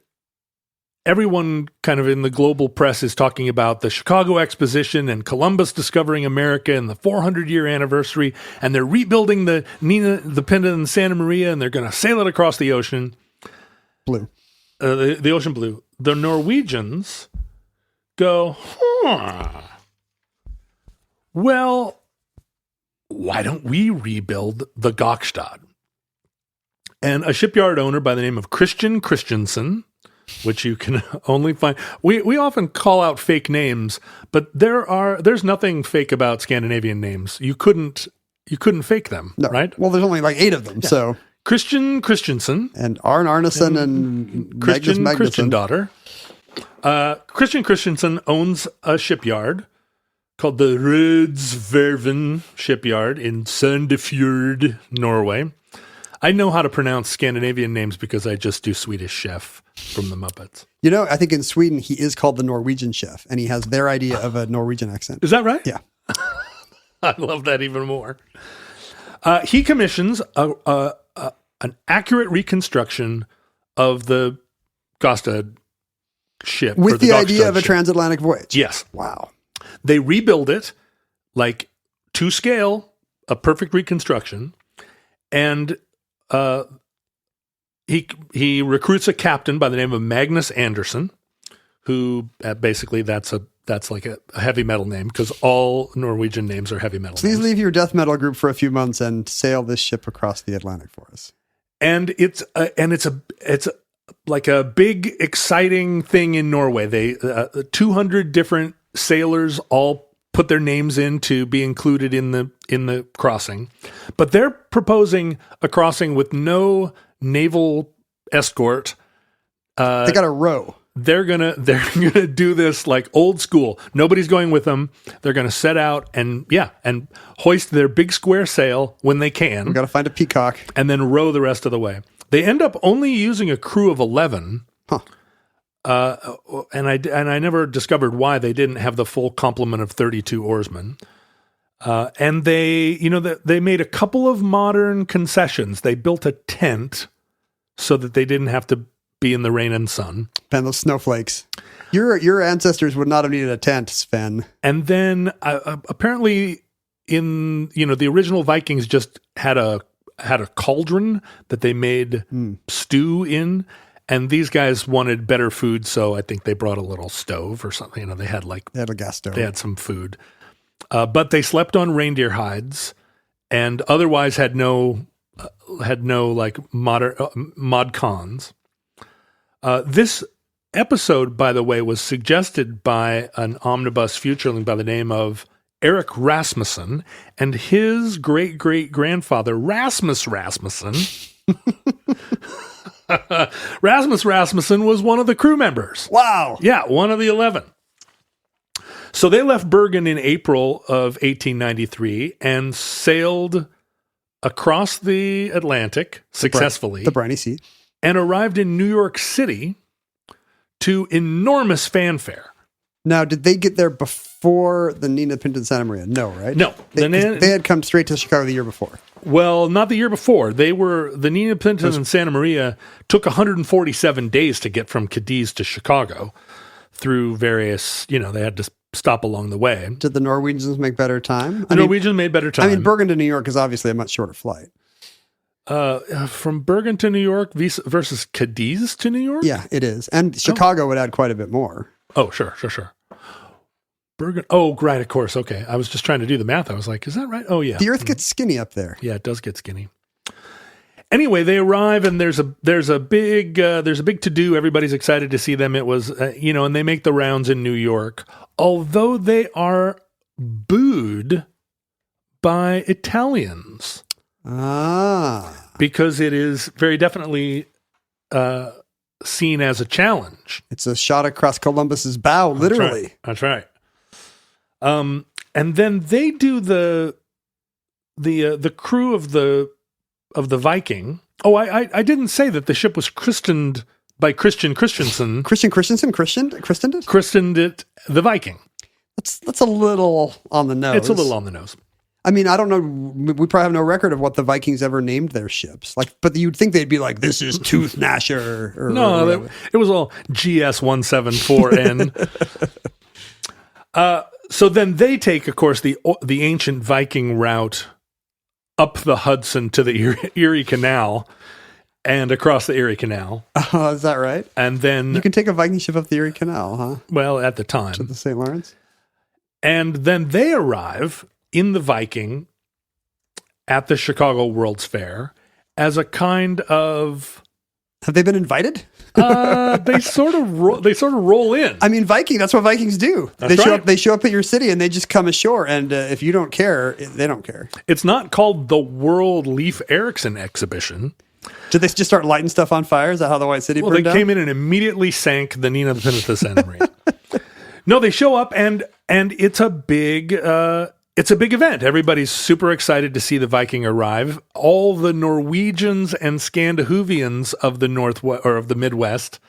everyone kind of in the global press is talking about the Chicago Exposition and Columbus discovering America and the 400-year anniversary, and they're rebuilding the Nina, the Pinta, and Santa Maria, and they're going to sail it across the ocean. Blue. The ocean blue. The Norwegians go, well, why don't we rebuild the Gokstad? And a shipyard owner by the name of Christian Christensen, which you can only find. We often call out fake names, but there's nothing fake about Scandinavian names. You couldn't fake them, no. Right? Well, there's only like 8 of them, yeah. So Christian Christensen and Arn Arneson and Christian Magnus Christian daughter. Christian Christensen owns a shipyard called the Rødsverven shipyard in Sandefjord, Norway. I know how to pronounce Scandinavian names because I just do Swedish Chef from the Muppets. I think in Sweden he is called the Norwegian Chef, and he has their idea of a Norwegian accent. Is that right? Yeah. I love that even more. He commissions an accurate reconstruction of the Gokstad ship. With the idea of a transatlantic voyage. Yes. Wow. They rebuild it like to scale, a perfect reconstruction, and he recruits a captain by the name of Magnus Anderson, who basically that's like a heavy metal name because all Norwegian names are heavy metal. Please names. leave your death metal group for a few months and sail this ship across the Atlantic for us. And it's like a big exciting thing in Norway. They 200 different sailors all put their names in to be included in the crossing, but they're proposing a crossing with no naval escort. They got a row. They're gonna do this like old school. Nobody's going with them. They're gonna set out and hoist their big square sail when they can. We got to find a peacock and then row the rest of the way. They end up only using a crew of 11. Huh. And I never discovered why they didn't have the full complement of 32 oarsmen. And they made a couple of modern concessions. They built a tent so that they didn't have to be in the rain and sun. And those snowflakes. Your ancestors would not have needed a tent, Sven. And then apparently the original Vikings just had a cauldron that they made stew in. And these guys wanted better food, so I think they brought a little stove or something. They had a gas stove. They had some food. But they slept on reindeer hides, and otherwise had no mod cons. This episode, by the way, was suggested by an omnibus futureling by the name of Eric Rasmussen, and his great-great-grandfather, Rasmus Rasmussen. Rasmus Rasmussen was one of the crew members. Wow. Yeah, one of the 11. So they left Bergen in April of 1893 and sailed across the Atlantic successfully. The briny sea. And arrived in New York City to enormous fanfare. Now, did they get there before the Nina Pinta and Santa Maria? No, right? No. They had come straight to Chicago the year before. Well, not the year before. The Nina Pinta and Santa Maria took 147 days to get from Cadiz to Chicago through various, they had to stop along the way. Did the Norwegians make better time? Norwegians made better time. I mean, Bergen to New York is obviously a much shorter flight. From Bergen to New York versus Cadiz to New York? Yeah, it is. And Chicago would add quite a bit more. Oh, sure. Bergen. Oh, right, of course. Okay. I was just trying to do the math. I was like, is that right? Oh, yeah. The Earth gets skinny up there. Yeah, it does get skinny. Anyway, they arrive and there's a big to-do. Everybody's excited to see them. It was, and they make the rounds in New York, although they are booed by Italians. Because it is very definitely seen as a challenge. It's a shot across Columbus's bow, literally. That's right. And then they do the crew of the Viking. Oh, I didn't say that the ship was christened by Christian Christensen. Christian Christensen christened it? Christened it the Viking. That's a little on the nose. It's a little on the nose. I mean, I don't know. We probably have no record of what the Vikings ever named their ships. But you'd think they'd be like, "This is Tooth Gnasher." No, it was all GS174N. So then they take, of course, the ancient Viking route up the Hudson to the Erie Canal and across the Erie Canal. Is that right? And then you can take a Viking ship up the Erie Canal, huh? Well, at the time, to the St. Lawrence. And then they arrive in the Viking at the Chicago World's Fair as a kind of... Have they been invited? They sort of roll in. I mean, that's what Vikings do. They show up at your city and they just come ashore. And if you don't care, they don't care. It's not called the World Leif Erikson Exhibition. Did they just start lighting stuff on fire? Is that how the White City burned down? They came in and immediately sank the Nina Pinta Santa Maria. No, they show up and it's a big event. Everybody's super excited to see the Viking arrive. All the Norwegians and Scandinavians of the Northwest or of the Midwest,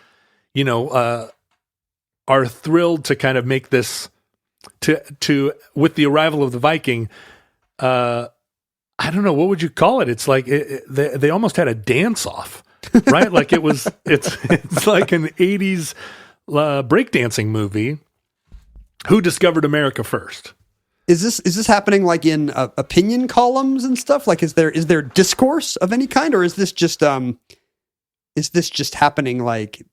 are thrilled to kind of make this to with the arrival of the Viking. I don't know, what would you call it? It's like they almost had a dance off, right? Like it's like an 80s breakdancing movie. Who discovered America first? Is this happening like in opinion columns and stuff? Like, is there discourse of any kind, or is this just happening like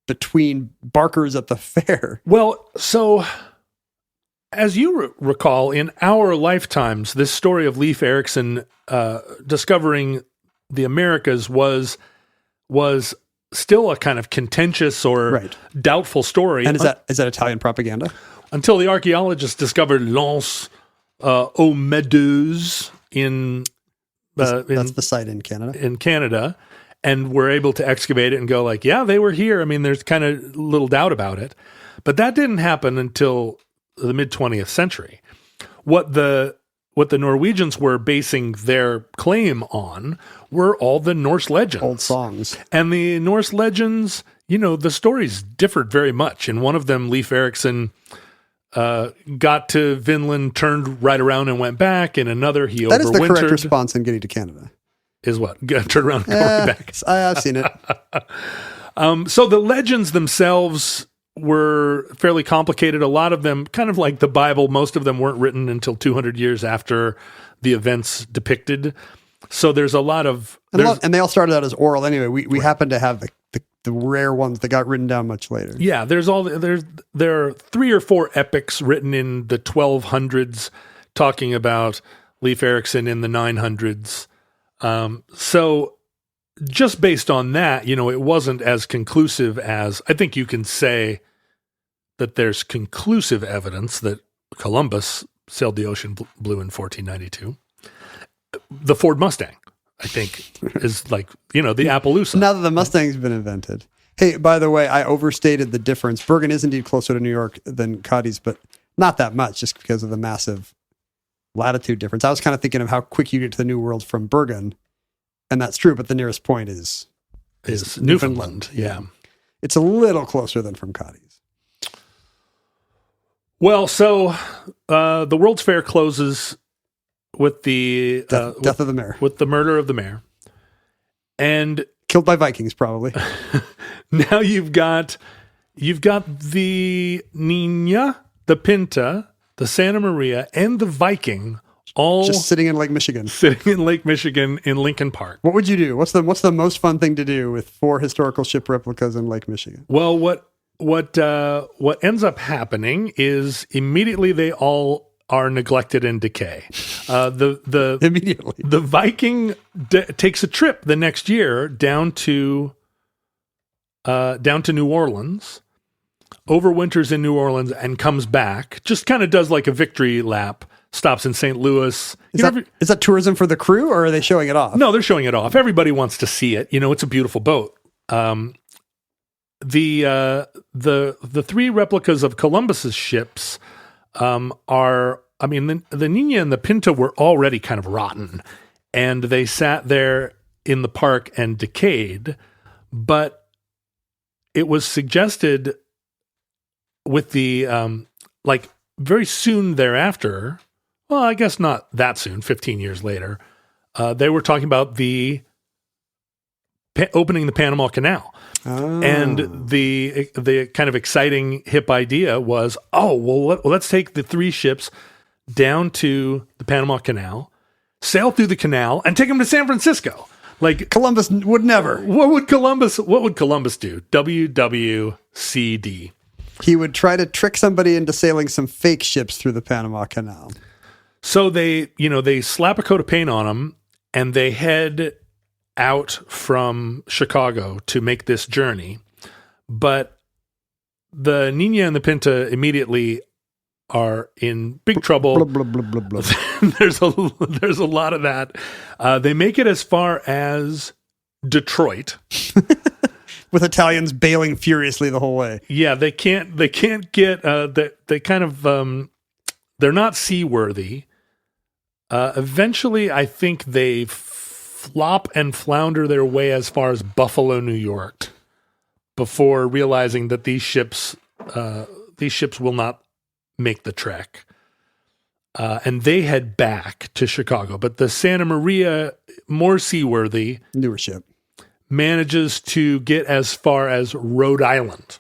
between barkers at the fair? Well, so as you recall, in our lifetimes, this story of Leif Erikson discovering the Americas was still a kind of contentious or doubtful story. And is that Italian propaganda? Until the archaeologists discovered L'Anse aux Méduses in... that's the site in Canada. In Canada, and were able to excavate it and go like, yeah, they were here. I mean, there's kind of little doubt about it. But that didn't happen until the mid-20th century. What the Norwegians were basing their claim on were all the Norse legends. Old songs. And the Norse legends, the stories differed very much. In one of them, Leif Erikson got to Vinland, turned right around and went back. In another, he overwintered. That is the correct response in getting to Canada. Is what? Turn around and go back. I've seen it. So the legends themselves were fairly complicated. A lot of them, kind of like the Bible, most of them weren't written until 200 years after the events depicted. So there's a lot of... And they all started out as oral anyway. We happen to have the rare ones that got written down much later. Yeah, there are 3 or 4 epics written in the 1200s talking about Leif Erikson in the 900s. So just based on that, it wasn't as conclusive as... I think you can say that there's conclusive evidence that Columbus sailed the ocean blue in 1492. The Ford Mustang, I think, is like, the Appaloosa. Now that the Mustang's been invented. Hey, by the way, I overstated the difference. Bergen is indeed closer to New York than Cadiz, but not that much, just because of the massive latitude difference. I was kind of thinking of how quick you get to the New World from Bergen, and that's true, but the nearest point is Newfoundland. Yeah. It's a little closer than from Cadiz. Well, so the World's Fair closes with the death of the mayor, with the murder of the mayor, and killed by Vikings, probably. Now you've got the Nina, the Pinta, the Santa Maria, and the Viking all just sitting in Lake Michigan. Sitting in Lake Michigan in Lincoln Park. What would you do? What's the most fun thing to do with 4 historical ship replicas in Lake Michigan? Well, what ends up happening is immediately they all are neglected and decay. Immediately the Viking takes a trip the next year down to New Orleans, overwinters in New Orleans, and comes back. Just kind of does like a victory lap. Stops in St. Louis. Is that tourism for the crew, or are they showing it off? No, they're showing it off. Everybody wants to see it. It's a beautiful boat. The 3 replicas of Columbus's ships the Nina and the Pinta were already kind of rotten, and they sat there in the park and decayed. But it was suggested with the very soon thereafter. Well, I guess not that soon. 15 years later, they were talking about the opening the Panama Canal. Oh. And the kind of exciting hip idea was, let's take the 3 ships down to the Panama Canal, sail through the canal, and take them to San Francisco. Like Columbus would never. What would Columbus do? WWCD. He would try to trick somebody into sailing some fake ships through the Panama Canal. So they slap a coat of paint on them, and they head out from Chicago to make this journey. But the Nina and the Pinta immediately are in big trouble. Blah, blah, blah, blah, blah. There's a lot of that. They make it as far as Detroit. With Italians bailing furiously the whole way. Yeah, they can't get, they kind of, they're not seaworthy. Eventually, I think they flop and flounder their way as far as Buffalo, New York, before realizing that these ships will not make the trek. And they head back to Chicago. But the Santa Maria, more seaworthy, newer ship, manages to get as far as Rhode Island.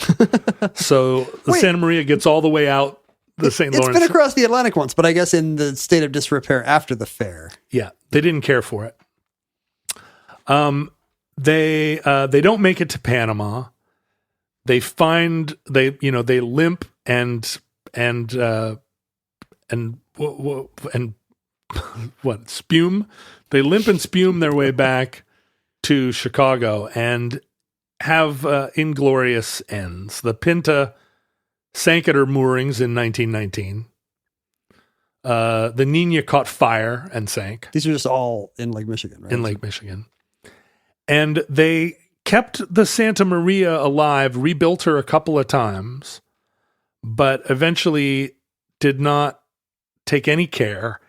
So the Santa Maria gets all the way out the St. Lawrence. It's been across the Atlantic once, but I guess in the state of disrepair after the fair. Yeah, they didn't care for it. They don't make it to Panama. They limp and what spume? They limp and spume their way back to Chicago and have inglorious ends. The Pinta sank at her moorings in 1919. The Nina caught fire and sank. These are just all in Lake Michigan, right? In Lake Michigan. And they kept the Santa Maria alive, rebuilt her a couple of times, but eventually did not take any care.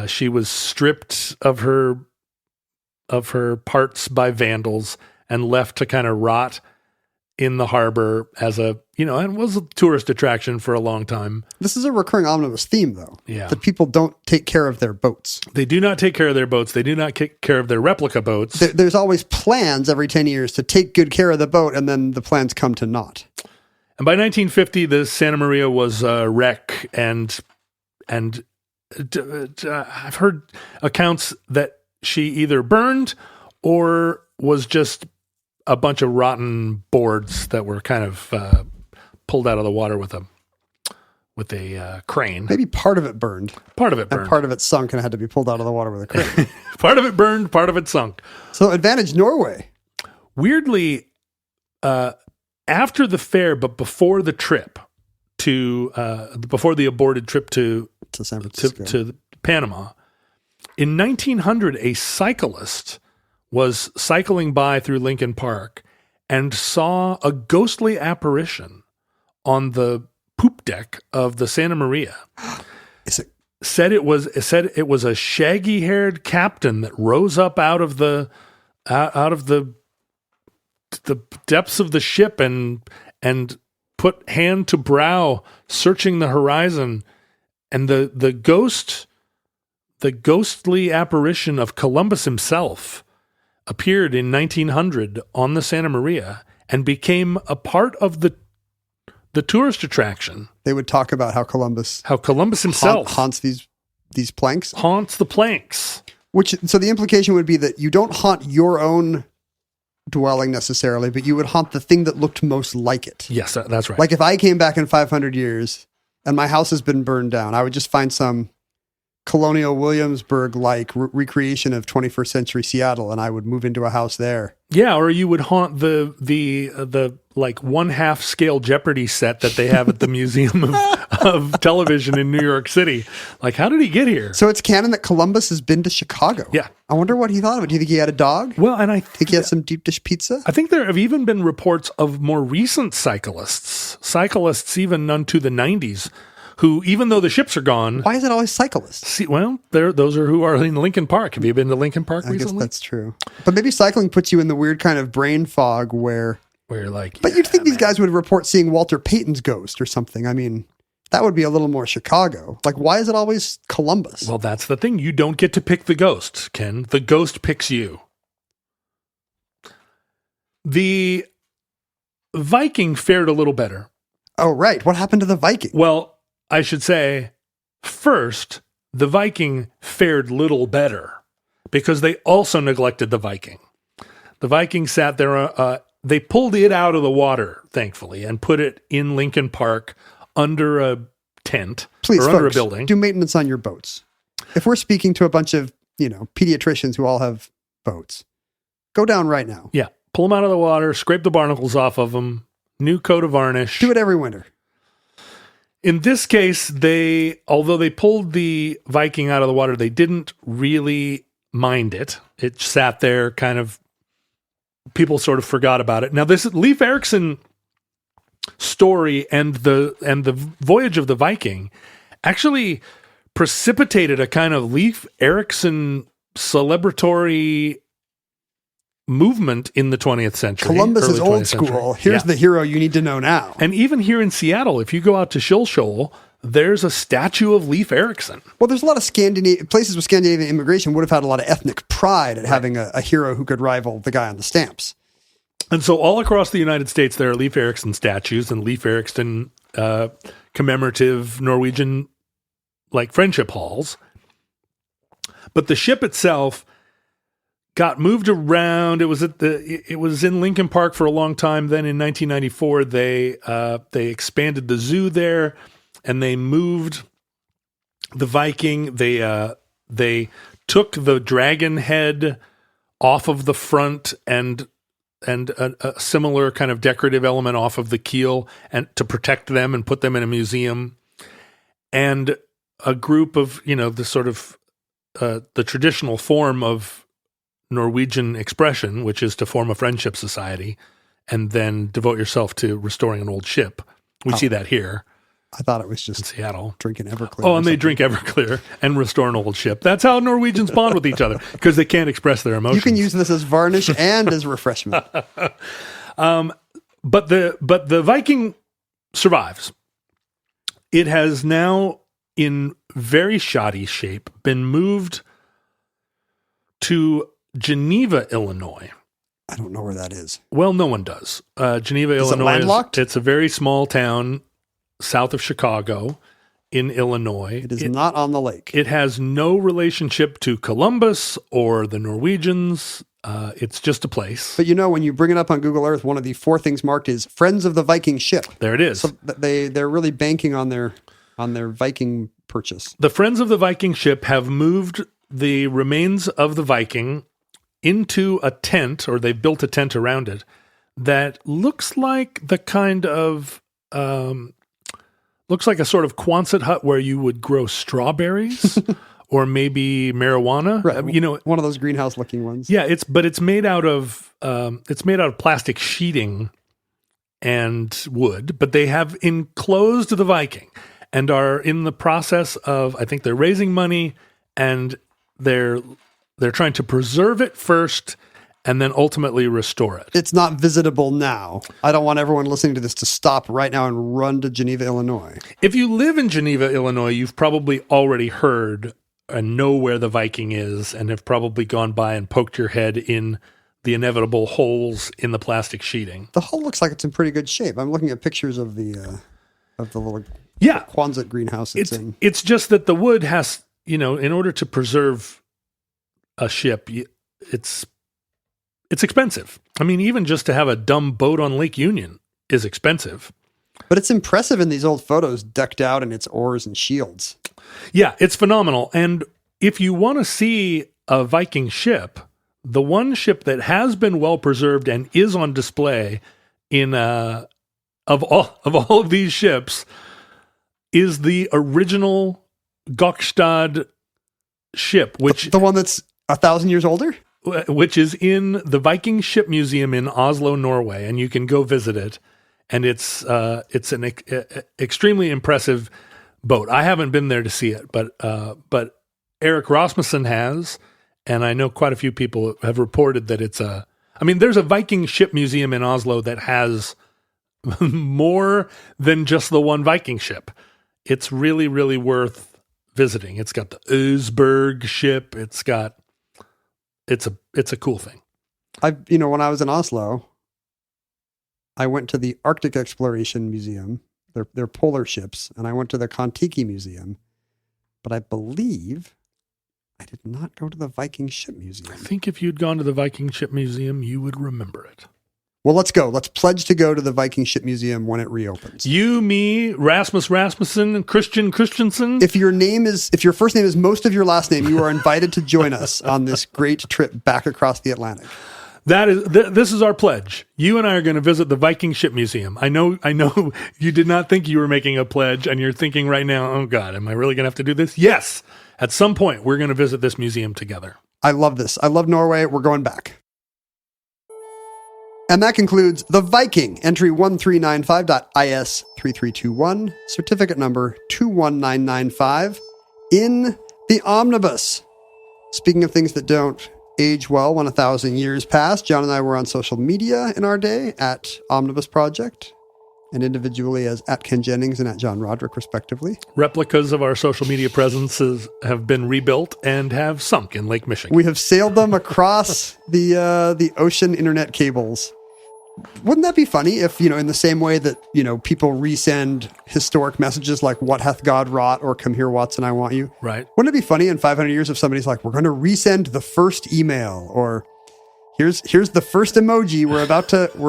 She was stripped of her parts by vandals and left to kind of rot in the harbor as a, and was a tourist attraction for a long time. This is a recurring omnibus theme, though. Yeah. That people don't take care of their boats. They do not take care of their boats. They do not take care of their replica boats. There's always plans every 10 years to take good care of the boat, and then the plans come to naught. And by 1950, the Santa Maria was a wreck, and I've heard accounts that she either burned or was just a bunch of rotten boards that were kind of pulled out of the water with a crane. Maybe part of it burned. Part of it burned. And part of it sunk and had to be pulled out of the water with a crane. Part of it burned, part of it sunk. So advantage Norway. Weirdly, after the fair, but before the trip before the aborted trip to San Francisco, to Panama, in 1900, a cyclist was cycling by through Lincoln Park and saw a ghostly apparition on the poop deck of the Santa Maria. Said it was a shaggy-haired captain that rose up out of the depths of the ship and put hand to brow, searching the horizon, and the ghostly apparition of Columbus himself appeared in 1900 on the Santa Maria and became a part of the tourist attraction. They would talk about how Columbus himself haunts these planks. Haunts the planks. So the implication would be that you don't haunt your own dwelling necessarily, but you would haunt the thing that looked most like it. Yes, that's right. Like if I came back in 500 years and my house has been burned down, I would just find some colonial Williamsburg-like recreation of 21st century Seattle, and I would move into a house there. Yeah, or you would haunt the like 1/2 scale Jeopardy set that they have at the Museum of Television in New York City. Like, how did he get here? So it's canon that Columbus has been to Chicago. Yeah. I wonder what he thought of it. Do you think he had a dog? Well, and I think he had some deep dish pizza. I think there have even been reports of more recent cyclists even unto the 90s, who, even though the ships are gone... Why is it always cyclists? Those are who are in Lincoln Park. Have you been to Lincoln Park recently? I guess that's true. But maybe cycling puts you in the weird kind of brain fog where like... But you'd think these guys would report seeing Walter Payton's ghost or something. I mean, that would be a little more Chicago. Like, why is it always Columbus? Well, that's the thing. You don't get to pick the ghost, Ken. The ghost picks you. The Viking fared a little better. Oh, right. What happened to the Viking? Well, I should say, first, the Viking fared little better because they also neglected the Viking. The Viking sat there, they pulled it out of the water, thankfully, and put it in Lincoln Park under a tent. Please, or folks, under a building. Do maintenance on your boats. If we're speaking to a bunch of, pediatricians who all have boats, go down right now. Yeah. Pull them out of the water, scrape the barnacles off of them, new coat of varnish. Do it every winter. In this case, although they pulled the Viking out of the water, they didn't really mind it. It sat there kind of, people sort of forgot about it. Now, this Leif Erikson story and the voyage of the Viking actually precipitated a kind of Leif Erikson celebratory movement in the 20th century. Columbus is old school. Here's the hero you need to know now. And even here in Seattle, if you go out to Shilshole, there's a statue of Leif Erikson. Well, there's a lot of places with Scandinavian immigration would have had a lot of ethnic pride at having a hero who could rival the guy on the stamps. And so all across the United States, there are Leif Erikson statues and Leif Erikson commemorative Norwegian friendship halls. But the ship itself got moved around. It was in Lincoln Park for a long time. Then in 1994, they expanded the zoo there, and they moved the Viking. They took the dragon head off of the front and a similar kind of decorative element off of the keel, and to protect them and put them in a museum. And a group of the sort of the traditional form of Norwegian expression, which is to form a friendship society and then devote yourself to restoring an old ship. We see that here. I thought it was just in Seattle. Drinking Everclear. Oh, and they drink Everclear and restore an old ship. That's how Norwegians bond with each other, because they can't express their emotions. You can use this as varnish and as refreshment. But the Viking survives. It has now, in very shoddy shape, been moved to Geneva, Illinois. I don't know where that is. Well, no one does. Geneva, Illinois. It landlocked? It's a very small town south of Chicago in Illinois. It is not on the lake. It has no relationship to Columbus or the Norwegians. It's just a place. But when you bring it up on Google Earth, one of the 4 things marked is Friends of the Viking Ship. There it is. So they're really banking on their Viking purchase. The Friends of the Viking Ship have moved the remains of the Viking into a tent, or they've built a tent around it, that looks like the kind of, looks like a sort of Quonset hut where you would grow strawberries or maybe marijuana. Right. One of those greenhouse looking ones. Yeah, it's made out of plastic sheeting and wood, but they have enclosed the Viking and are in the process of, I think they're raising money, and they're trying to preserve it first and then ultimately restore it. It's not visitable now. I don't want everyone listening to this to stop right now and run to Geneva, Illinois. If you live in Geneva, Illinois, you've probably already heard and know where the Viking is, and have probably gone by and poked your head in the inevitable holes in the plastic sheeting. The hull looks like it's in pretty good shape. I'm looking at pictures of the little Quonset greenhouse it's in. It's just that the wood has, in order to preserve a ship, it's expensive. I mean, even just to have a dumb boat on Lake Union is expensive. But it's impressive in these old photos, decked out in its oars and shields. Yeah, it's phenomenal. And if you want to see a Viking ship, the one ship that has been well preserved and is on display in of all of these ships is the original Gokstad ship, which the one that's 1,000 years older, which is in the Viking Ship Museum in Oslo, Norway, and you can go visit it. And it's an extremely impressive boat. I haven't been there to see it, but Eric Rasmussen has, and I know quite a few people have reported that there's a Viking Ship Museum in Oslo that has more than just the one Viking ship. It's really, really worth visiting. It's got the Oseberg ship. It's a cool thing. When I was in Oslo, I went to the Arctic Exploration Museum, their polar ships, and I went to the Kon-Tiki Museum, but I believe I did not go to the Viking Ship Museum. I think if you'd gone to the Viking Ship Museum, you would remember it. Well, let's go. Let's pledge to go to the Viking Ship Museum when it reopens. You, me, Rasmussen, Christian Christensen. If your first name is most of your last name, you are invited to join us on this great trip back across the Atlantic. This is our pledge. You and I are going to visit the Viking Ship Museum. I know you did not think you were making a pledge, and you're thinking right now, oh God, am I really going to have to do this? Yes. At some point, we're going to visit this museum together. I love this. I love Norway. We're going back. And that concludes the Viking, entry 1395.IS3321, certificate number 21995, in the omnibus. Speaking of things that don't age well when 1,000 years pass, John and I were on social media in our day at Omnibus Project, and individually as at Ken Jennings and at John Roderick, respectively. Replicas of our social media presences have been rebuilt and have sunk in Lake Michigan. We have sailed them across the ocean internet cables. Wouldn't that be funny if, in the same way that, people resend historic messages like, what hath God wrought, or come here, Watson, I want you. Right. Wouldn't it be funny in 500 years if somebody's like, we're going to resend the first email, or here's the first emoji. We're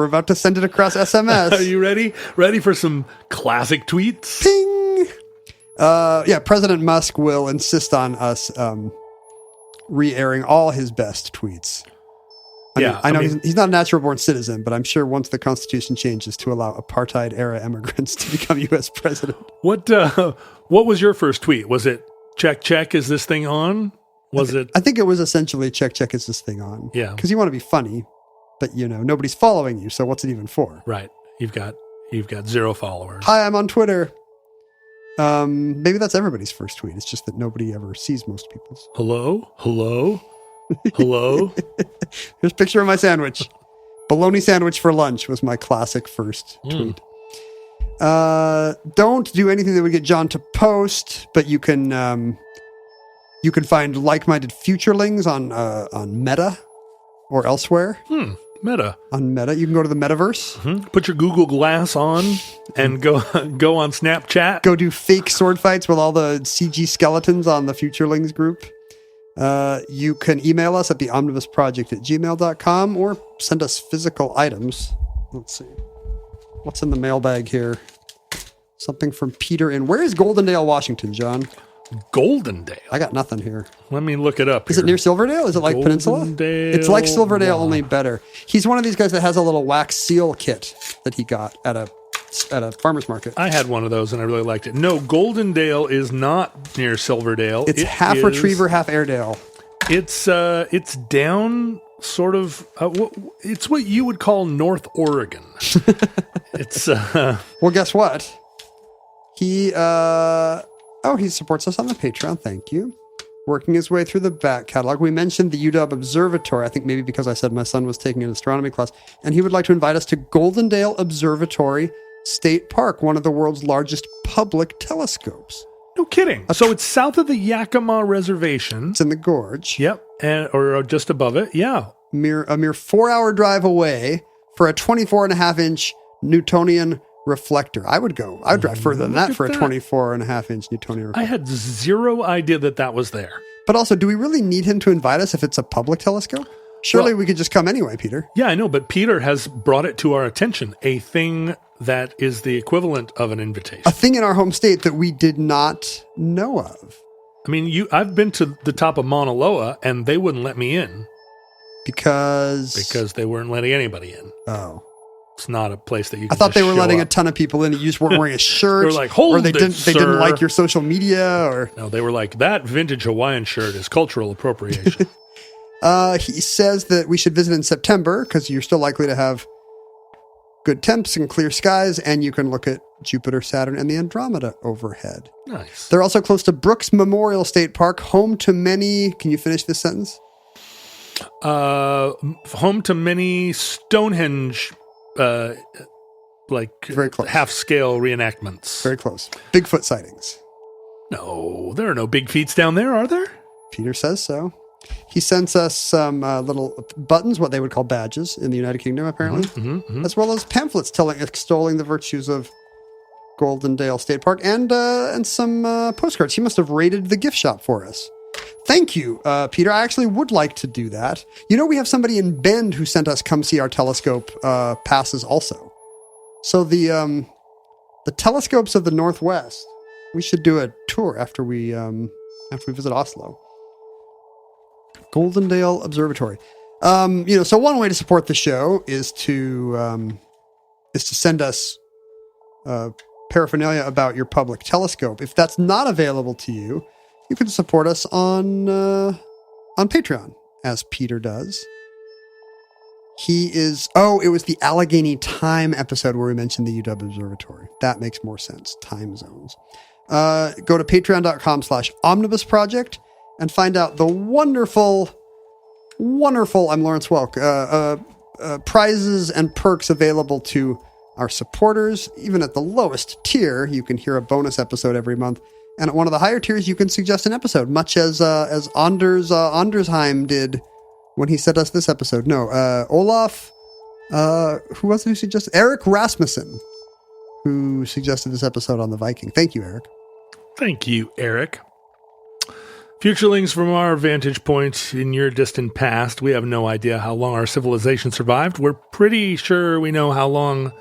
about to send it across SMS. Are you ready? Ready for some classic tweets? Ping. President Musk will insist on us re-airing all his best tweets. I know he's not a natural-born citizen, but I'm sure once the Constitution changes to allow apartheid-era immigrants to become U.S. president. What was your first tweet? Was it, check, is this thing on? I think it was essentially, check, is this thing on? Yeah. Because you want to be funny, but, nobody's following you, so what's it even for? Right. You've got 0 followers. Hi, I'm on Twitter. Maybe that's everybody's first tweet. It's just that nobody ever sees most people's. Hello? Here's a picture of my sandwich. Bologna sandwich for lunch was my classic first tweet. Don't do anything that would get John to post, but you can find like-minded futurelings on Meta or elsewhere. Meta. On Meta. You can go to the metaverse. Mm-hmm. Put your Google Glass on and go on Snapchat. Go do fake sword fights with all the CG skeletons on the futurelings group. You can email us at theomnibusproject@gmail.com or send us physical items. Let's see. What's in the mailbag here? Something from Peter where is Goldendale, Washington, John? Goldendale? I got nothing here. Let me look it up. Is it near Silverdale? Is it like Peninsula? It's like Silverdale, only better. He's one of these guys that has a little wax seal kit that he got at a farmer's market. I had one of those and I really liked it. No, Goldendale is not near Silverdale. It's half Retriever, half Airedale. It's down sort of, it's what you would call North Oregon. It's, well, guess what? He supports us on the Patreon. Thank you. Working his way through the back catalog. We mentioned the UW Observatory, I think maybe because I said my son was taking an astronomy class, and he would like to invite us to Goldendale Observatory State Park, one of the world's largest public telescopes. No kidding. So it's south of the Yakima Reservation. It's in the gorge. Yep. Or just above it. Yeah. A mere 4-hour drive away for a 24.5-inch Newtonian reflector. I would drive further than that for a 24.5-inch Newtonian reflector. I had zero idea that was there. But also, do we really need him to invite us if it's a public telescope? Surely we could just come anyway, Peter. Yeah, I know, but Peter has brought it to our attention, a thing that is the equivalent of an invitation. A thing in our home state that we did not know of. I mean, I've been to the top of Mauna Loa, and they wouldn't let me in. Because they weren't letting anybody in. Oh. It's not a place that you can I thought they were letting up. a ton of people in. You just weren't wearing a shirt. They were like, hold or they it, didn't like your social media. Or no, they were like, that vintage Hawaiian shirt is cultural appropriation. He says that we should visit in September because you're still likely to have good temps and clear skies, and you can look at Jupiter, Saturn, and the Andromeda overhead. Nice. They're also close to Brooks Memorial State Park, home to many... Can you finish this sentence? Home to many Stonehenge, very close. Half-scale reenactments. Very close. Bigfoot sightings. No, there are no big feats down there, are there? Peter says so. He sends us some little buttons, what they would call badges in the United Kingdom, apparently, as well as pamphlets extolling the virtues of Goldendale State Park and some postcards. He must have raided the gift shop for us. Thank you, Peter. I actually would like to do that. You know, we have somebody in Bend who sent us come see our telescope passes also. So the telescopes of the Northwest, we should do a tour after we visit Oslo. Goldendale Observatory. So one way to support the show is to send us paraphernalia about your public telescope. If that's not available to you, you can support us on Patreon, as Peter does. It was the Allegheny Time episode where we mentioned the UW Observatory. That makes more sense. Time zones. Go to patreon.com/Omnibus Project and find out the wonderful, I'm Lawrence Welk, prizes and perks available to our supporters. Even at the lowest tier, you can hear a bonus episode every month. And at one of the higher tiers, you can suggest an episode, much as Andersheim did when he sent us this episode. No, Olaf, who was it who suggested? Eric Rasmussen, who suggested this episode on the Viking. Thank you, Eric. Thank you, Eric. Futurelings, from our vantage point in your distant past, we have no idea how long our civilization survived. We're pretty sure we know how long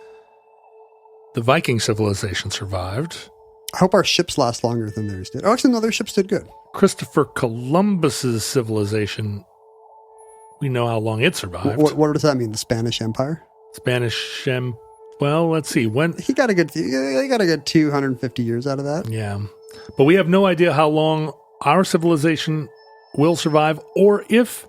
the Viking civilization survived. I hope our ships last longer than theirs did. Oh, actually, no, their ships did good. Christopher Columbus's civilization, we know how long it survived. What does that mean? The Spanish Empire? Well, let's see. When he got a good 250 years out of that. Yeah. But we have no idea how long our civilization will survive, or if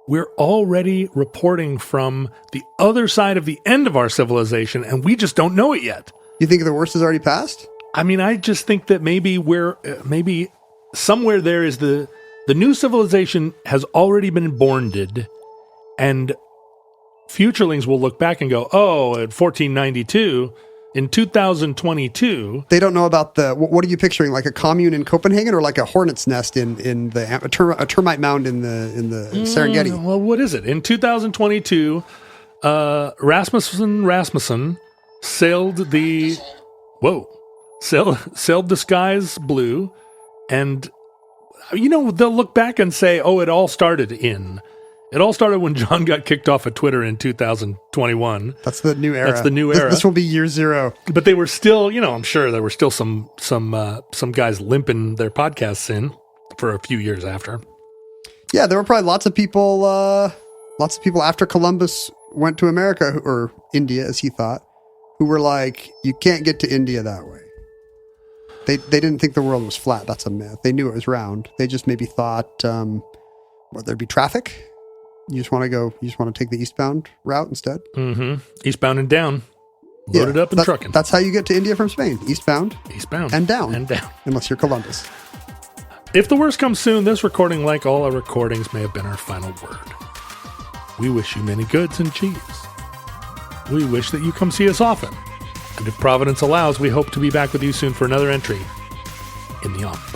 we're already reporting from the other side of the end of our civilization and we just don't know it yet. You think the worst has already passed? I mean, I just think that maybe maybe somewhere there is the new civilization has already been borned, and futurelings will look back and go, oh, at 1492, in 2022. They don't know about what are you picturing? Like a commune in Copenhagen or like a hornet's nest a termite mound in the Serengeti? Well, what is it? In 2022, Rasmussen sailed the skies blue, and they'll look back and say, oh, it all started when John got kicked off of Twitter in 2021. That's the new era. This will be year zero. But they were still, I'm sure there were still some guys limping their podcasts in for a few years after. Yeah, there were probably lots of people after Columbus went to America, or India, as he thought, who were like, you can't get to India that way. They didn't think the world was flat. That's a myth. They knew it was round. They just maybe thought, there'd be traffic. You just want to take the eastbound route instead? Mm-hmm. Eastbound and down. Loaded up and trucking. That's how you get to India from Spain. Eastbound. And down. Unless you're Columbus. If the worst comes soon, this recording, like all our recordings, may have been our final word. We wish you many goods and cheese. We wish that you come see us often. And if Providence allows, we hope to be back with you soon for another entry in the office.